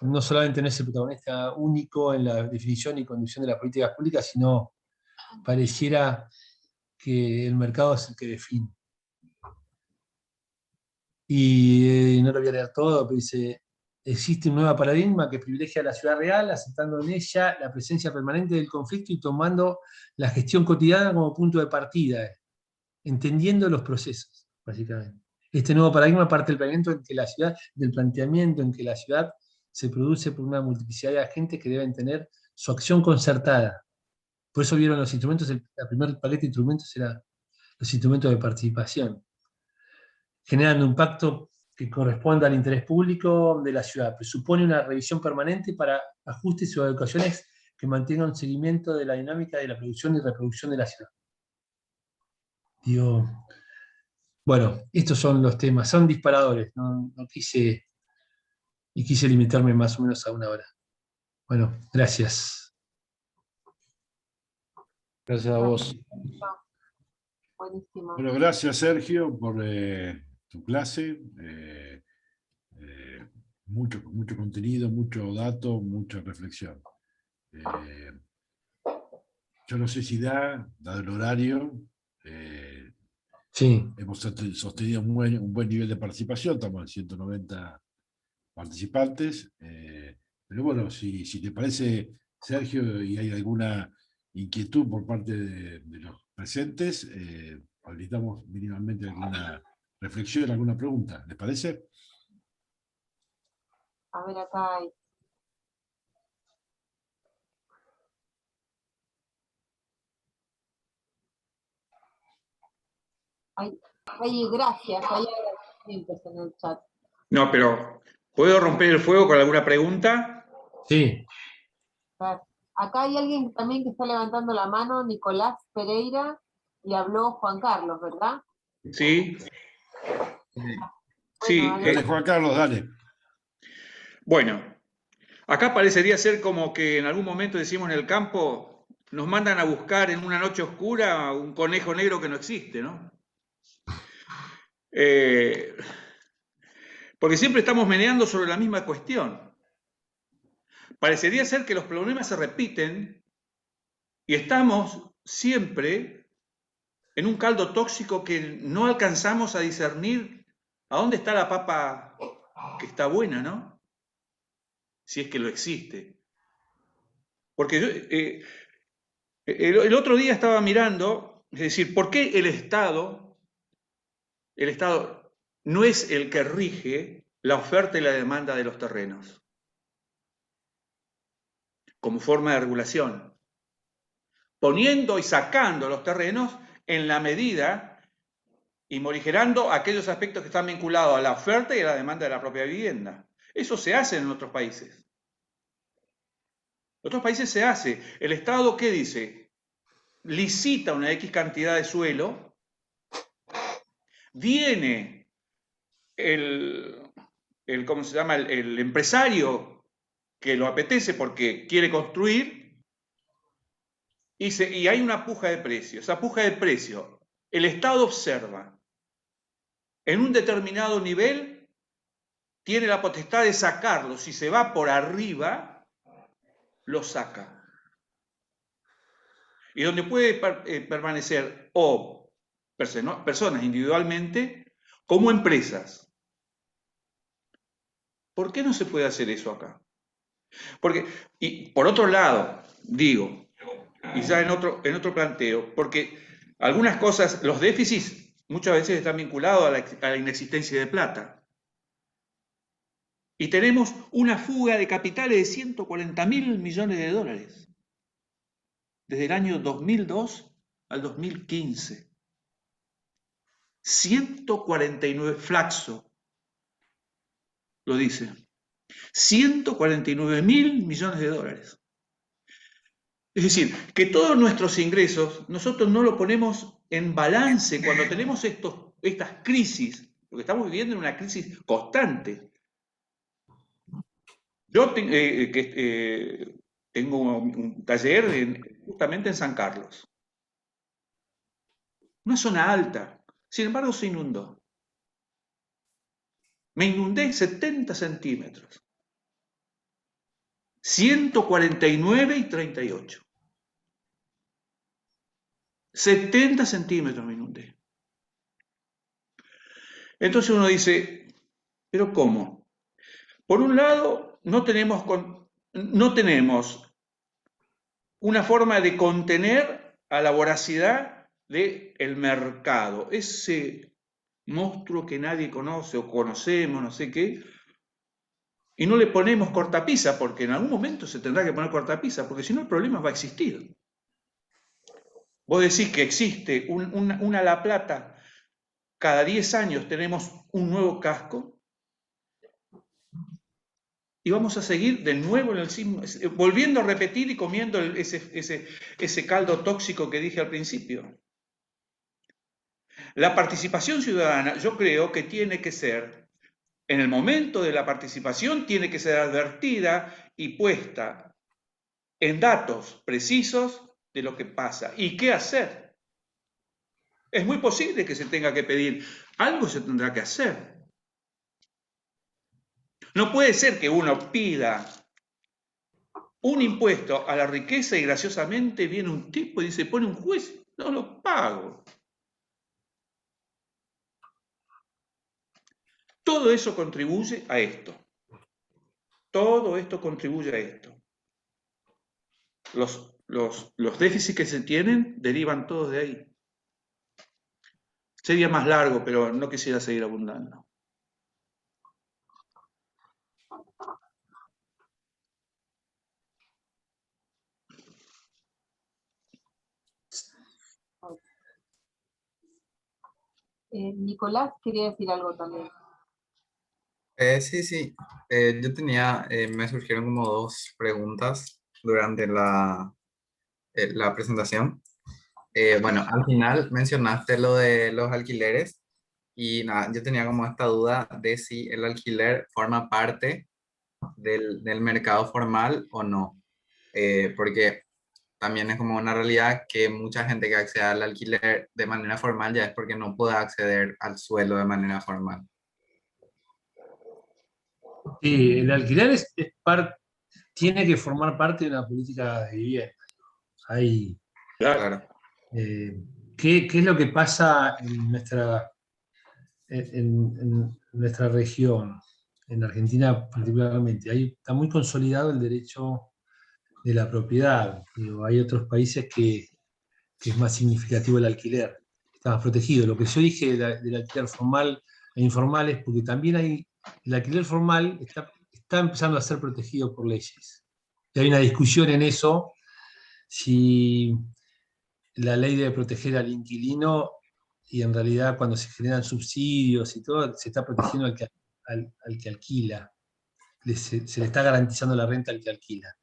No solamente no es el protagonista único en la definición y conducción de las políticas públicas, sino pareciera que el mercado es el que define. Y no lo voy a leer todo, pero dice: existe un nuevo paradigma que privilegia a la ciudad real, aceptando en ella la presencia permanente del conflicto y tomando la gestión cotidiana como punto de partida, entendiendo los procesos, básicamente. Este nuevo paradigma parte del planteamiento en que la ciudad se produce por una multiplicidad de agentes que deben tener su acción concertada. Por eso vieron los instrumentos, la primer paquete de instrumentos era los instrumentos de participación, generando un pacto que corresponda al interés público de la ciudad. Presupone una revisión permanente para ajustes o adecuaciones que mantengan un seguimiento de la dinámica de la producción y reproducción de la ciudad. Digo, bueno, estos son los temas, son disparadores, no quise limitarme más o menos a una hora. Bueno, gracias. Gracias a vos. Buenísimo. Bueno, gracias Sergio por tu clase. Mucho contenido, mucho dato, mucha reflexión. Yo no sé si dado el horario, Sí. hemos sostenido un buen nivel de participación, estamos en 190 participantes, pero bueno, si te parece, Sergio, y hay alguna inquietud por parte de los presentes, habilitamos mínimamente alguna reflexión, alguna pregunta, ¿les parece? A ver, acá hay. Hay gracias, hay agradecimientos en el chat. No, pero ¿puedo romper el fuego con alguna pregunta? Sí. Acá hay alguien también que está levantando la mano, Nicolás Pereira, y habló Juan Carlos, ¿verdad? Sí. Bueno, Sí. Dale, Juan Carlos, dale. Bueno, acá parecería ser como que en algún momento decimos en el campo, nos mandan a buscar en una noche oscura un conejo negro que no existe, ¿no? Porque siempre estamos meneando sobre la misma cuestión. Parecería ser que los problemas se repiten y estamos siempre en un caldo tóxico que no alcanzamos a discernir a dónde está la papa que está buena, ¿no? Si es que lo existe. Porque yo, el otro día estaba mirando, es decir, ¿por qué el Estado no es el que rige la oferta y la demanda de los terrenos como forma de regulación? Poniendo y sacando los terrenos en la medida y morigerando aquellos aspectos que están vinculados a la oferta y a la demanda de la propia vivienda. Eso se hace en otros países. En otros países se hace. El Estado, ¿qué dice? Licita una X cantidad de suelo, viene ¿cómo se llama? El empresario que lo apetece porque quiere construir, y hay una puja de precios. Esa puja de precios, el Estado observa. En un determinado nivel, tiene la potestad de sacarlo. Si se va por arriba, lo saca. Y donde puede permanecer o personas individualmente, como empresas. ¿Por qué no se puede hacer eso acá? Porque, y por otro lado, digo, y ya en otro planteo, porque algunas cosas, los déficits muchas veces están vinculados a la inexistencia de plata. Y tenemos una fuga de capitales de 140.000 millones de dólares. Desde el año 2002 al 2015. 149, Flaxo lo dice. 149.000 millones de dólares. Es decir, que todos nuestros ingresos, nosotros no lo ponemos en balance cuando tenemos estas crisis, porque estamos viviendo en una crisis constante. Yo tengo un taller justamente en San Carlos. Una zona alta, sin embargo se inundó. Me inundé 70 centímetros. 149 y 38. 70 centímetros me inundé. Entonces uno dice, ¿pero cómo? Por un lado, no tenemos una forma de contener a la voracidad del mercado, ese monstruo que nadie conoce o conocemos, no sé qué, y no le ponemos cortapisa, porque en algún momento se tendrá que poner cortapisa, porque si no el problema va a existir. Vos decís que existe una La Plata, cada 10 años tenemos un nuevo casco, y vamos a seguir de nuevo en el sismo, volviendo a repetir y comiendo ese caldo tóxico que dije al principio. La participación ciudadana, yo creo que tiene que ser, en el momento de la participación, tiene que ser advertida y puesta en datos precisos de lo que pasa y qué hacer. Es muy posible que se tenga que pedir, algo se tendrá que hacer. No puede ser que uno pida un impuesto a la riqueza y graciosamente viene un tipo y dice, pone un juez, no lo pago. Todo eso contribuye a esto. Todo esto contribuye a esto. Los déficits que se tienen derivan todos de ahí. Sería más largo, pero no quisiera seguir abundando. Nicolás quería decir algo también. Sí. Yo me surgieron como dos preguntas durante la presentación. Bueno, al final mencionaste lo de los alquileres y nada, yo tenía como esta duda de si el alquiler forma parte del mercado formal o no. Porque también es como una realidad que mucha gente que accede al alquiler de manera formal ya es porque no puede acceder al suelo de manera formal. Sí, el alquiler tiene que formar parte de una política de vivienda. Claro. ¿Qué es lo que pasa en nuestra región, en Argentina particularmente? Ahí está muy consolidado el derecho de la propiedad. Digo, hay otros países que es más significativo el alquiler, está más protegido. Lo que yo dije del alquiler formal e informal es porque también el alquiler formal está empezando a ser protegido por leyes. Y hay una discusión en eso, si la ley debe proteger al inquilino y en realidad cuando se generan subsidios y todo, se está protegiendo al que alquila. Se le está garantizando la renta al que alquila.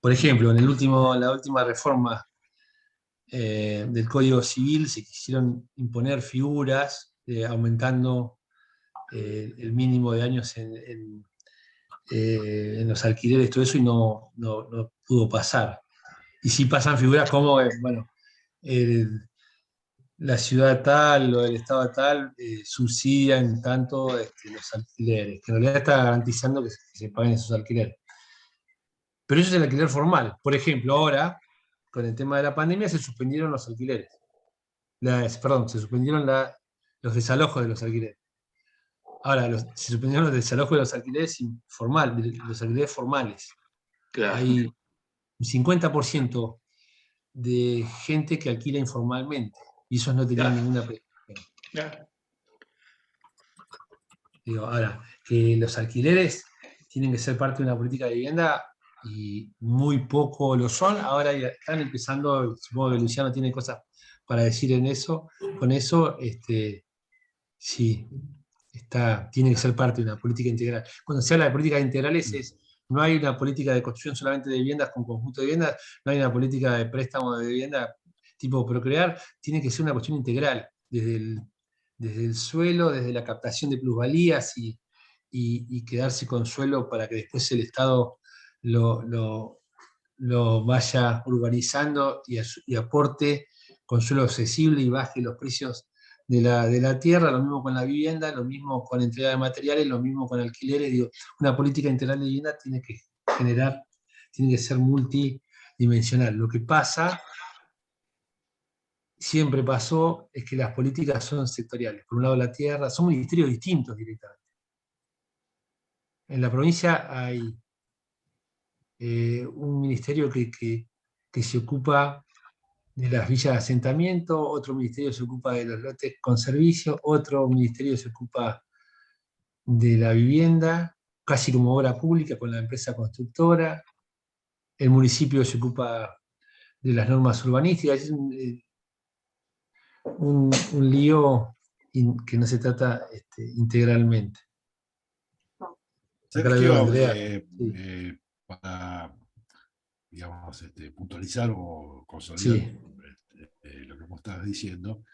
Por ejemplo, en la última reforma del Código Civil se quisieron imponer figuras aumentando el mínimo de años en los alquileres, todo eso, y no pudo pasar. Y sí pasan figuras como, bueno, la ciudad tal o el estado tal subsidian tanto los alquileres, que en realidad está garantizando que se paguen esos alquileres. Pero eso es el alquiler formal. Por ejemplo, ahora, con el tema de la pandemia, se suspendieron los alquileres. Se suspendieron los desalojos de los alquileres. Ahora, se suspendieron los desalojos de los alquileres los alquileres formales. Claro. Hay un 50% de gente que alquila informalmente, y esos no tenían ninguna prestación. Claro. Digo, ahora, que los alquileres tienen que ser parte de una política de vivienda y muy poco lo son. Ahora ya están empezando, supongo que Luciano tiene cosas para decir en eso. Con eso, sí, tiene que ser parte de una política integral. Cuando se habla de políticas integrales, no hay una política de construcción solamente de viviendas con conjunto de viviendas, no hay una política de préstamo de vivienda tipo procrear, tiene que ser una cuestión integral, desde el suelo, desde la captación de plusvalías y quedarse con suelo para que después el Estado lo vaya urbanizando y aporte con suelo accesible y baje los precios de la tierra, lo mismo con la vivienda, lo mismo con entrega de materiales, lo mismo con alquileres. Digo, una política integral de vivienda tiene que ser multidimensional. Lo que pasa, siempre pasó, es que las políticas son sectoriales. Por un lado la tierra, son ministerios distintos directamente. En la provincia hay un ministerio que se ocupa de las villas de asentamiento, otro ministerio se ocupa de los lotes con servicio, otro ministerio se ocupa de la vivienda, casi como obra pública con la empresa constructora, el municipio se ocupa de las normas urbanísticas. Es un lío que no se trata integralmente. Acá la veo a Andrea. Sí. Para, digamos, puntualizar o consolidar lo que vos estabas diciendo,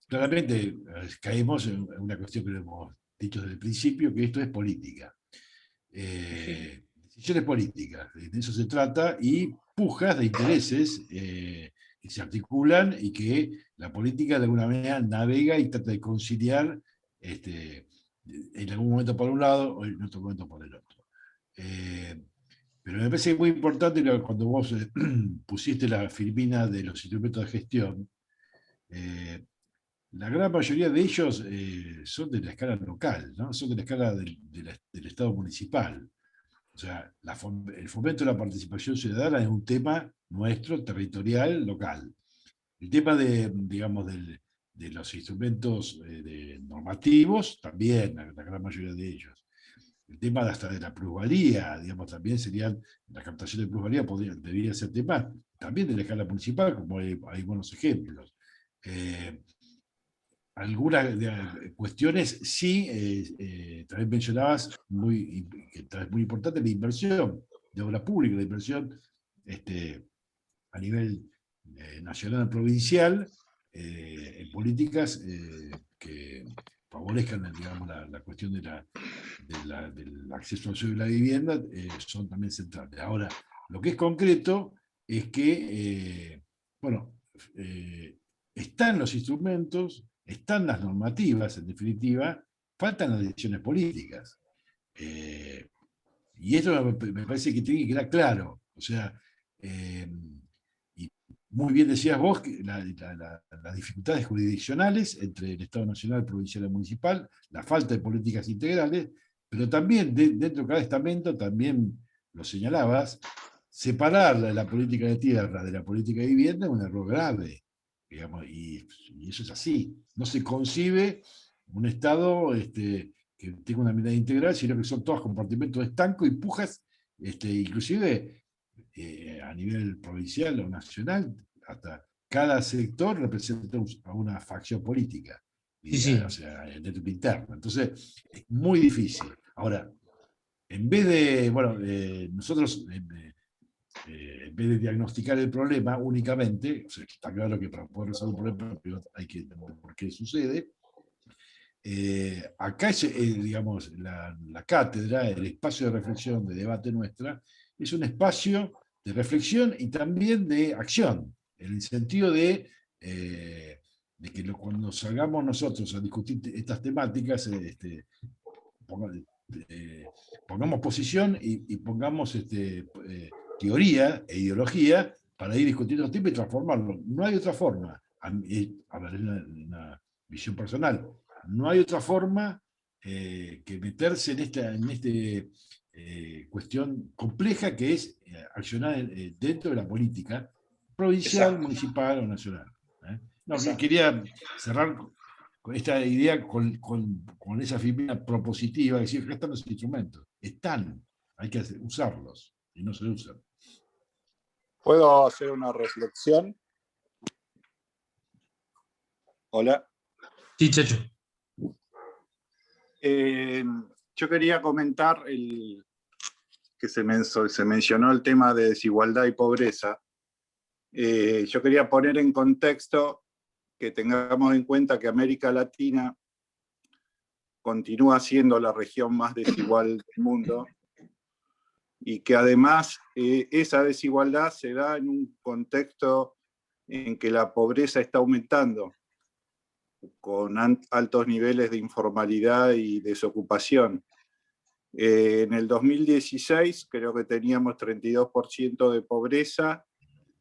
claramente caemos en una cuestión que hemos dicho desde el principio, que esto es política. Decisiones políticas, de eso se trata, y pujas de intereses que se articulan y que la política de alguna manera navega y trata de conciliar en algún momento por un lado o en otro momento por el otro. Pero me parece muy importante cuando vos pusiste la filmina de los instrumentos de gestión, la gran mayoría de ellos son de la escala local, ¿no? Son de la escala del Estado municipal. O sea, el fomento de la participación ciudadana es un tema nuestro, territorial, local. El tema digamos, de los instrumentos normativos, también, la gran mayoría de ellos. El tema hasta de la plusvalía, digamos, también la captación de plusvalía debería ser tema también de la escala municipal, como hay buenos ejemplos. Algunas cuestiones sí, también mencionabas, que es muy importante, la inversión de obra pública, la inversión a nivel nacional, provincial, en políticas que favorezcan, digamos, la cuestión del acceso al suelo y la vivienda, son también centrales. Ahora, lo que es concreto es que, están los instrumentos, están las normativas, en definitiva, faltan las decisiones políticas. Y esto me parece que tiene que quedar claro. O sea, y muy bien decías vos, que las dificultades jurisdiccionales entre el Estado Nacional, provincial y municipal, la falta de políticas integrales, pero también dentro de cada estamento, también lo señalabas, separar la política de tierra de la política de vivienda es un error grave. Digamos, y eso es así. No se concibe un Estado que tenga una mirada integral, sino que son todos compartimentos estancos y pujas, inclusive a nivel provincial o nacional, hasta cada sector representa a una facción política, o sea, dentro de interna. Entonces, es muy difícil. Ahora, en vez de, nosotros... en vez de diagnosticar el problema únicamente, o sea, está claro que para poder resolver un problema hay que entender por qué sucede. Acá es, digamos, la cátedra, el espacio de reflexión, de debate nuestra, es un espacio de reflexión y también de acción, en el sentido de que cuando salgamos nosotros a discutir estas temáticas, pongamos posición y pongamos teoría e ideología para ir discutiendo los temas y transformarlo. No hay otra forma. A ver, es una visión personal. No hay otra forma que meterse en esta cuestión compleja que es accionar dentro de la política provincial, municipal o nacional. No, quería cerrar con esta idea, con esa fibra propositiva, de decir que están los instrumentos. Están, hay que usarlos, y no se usan. ¿Puedo hacer una reflexión? Hola. Sí, Checho. Yo quería comentar que se mencionó el tema de desigualdad y pobreza. Yo quería poner en contexto que tengamos en cuenta que América Latina continúa siendo la región más desigual del mundo y que además esa desigualdad se da en un contexto en que la pobreza está aumentando, con altos niveles de informalidad y desocupación. En el 2016 creo que teníamos 32% de pobreza,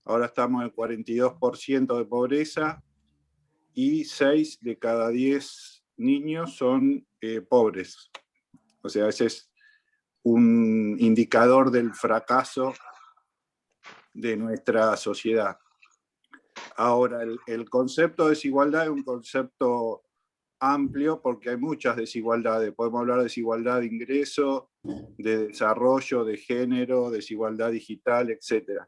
ahora estamos en 42% de pobreza y 6 de cada 10 niños son pobres. O sea, ese es un indicador del fracaso de nuestra sociedad. Ahora, el concepto de desigualdad es un concepto amplio porque hay muchas desigualdades. Podemos hablar de desigualdad de ingreso, de desarrollo, de género, desigualdad digital, etc.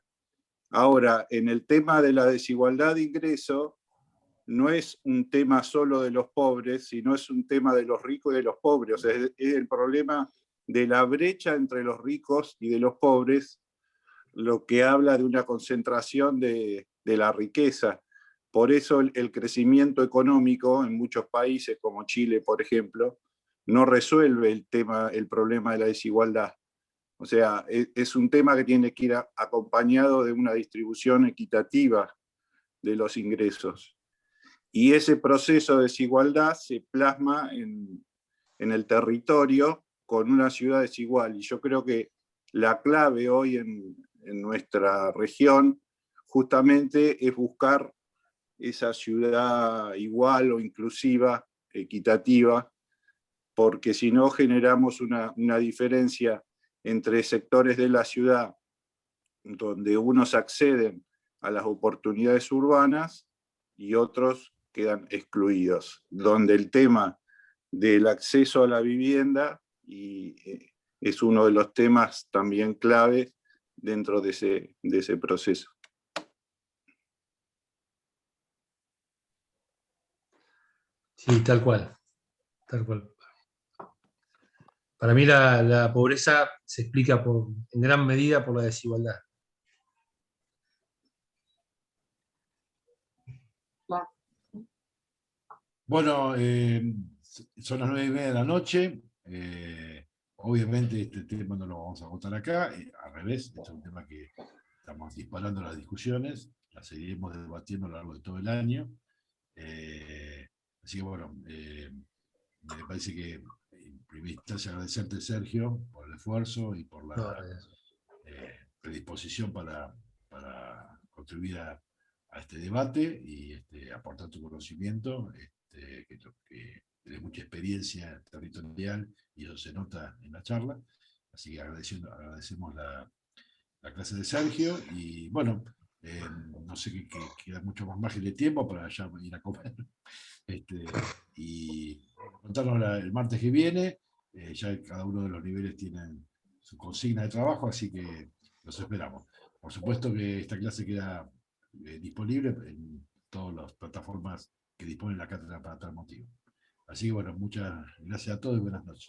Ahora, en el tema de la desigualdad de ingreso, no es un tema solo de los pobres, sino es un tema de los ricos y de los pobres. O sea, es el problema de la brecha entre los ricos y de los pobres, lo que habla de una concentración de la riqueza. Por eso el crecimiento económico en muchos países, como Chile, por ejemplo, no resuelve el problema de la desigualdad. O sea, es un tema que tiene que ir acompañado de una distribución equitativa de los ingresos. Y ese proceso de desigualdad se plasma en el territorio con una ciudad desigual. Y yo creo que la clave hoy en nuestra región justamente es buscar esa ciudad igual o inclusiva, equitativa, porque si no generamos una diferencia entre sectores de la ciudad donde unos acceden a las oportunidades urbanas y otros quedan excluidos, donde el tema del acceso a la vivienda es uno de los temas también clave dentro de ese proceso. Sí, tal cual. Tal cual. Para mí la pobreza se explica en gran medida por la desigualdad. Bueno, son las 9:30 de la noche. Obviamente este tema no lo vamos a votar acá. Al revés, este es un tema que estamos disparando las discusiones. Las seguiremos debatiendo a lo largo de todo el año. Así que bueno, me parece que en primera instancia agradecerte, Sergio, por el esfuerzo y por la predisposición para contribuir a este debate y aportar tu conocimiento, que tienes mucha experiencia territorial y eso se nota en la charla. Así que agradecemos la clase de Sergio y bueno, no sé que queda mucho más margen de tiempo para ya ir a comer. Y contarnos el martes que viene, ya cada uno de los niveles tienen su consigna de trabajo, así que los esperamos. Por supuesto que esta clase queda disponible en todas las plataformas que disponen la cátedra para tal motivo. Así que bueno, muchas gracias a todos y buenas noches.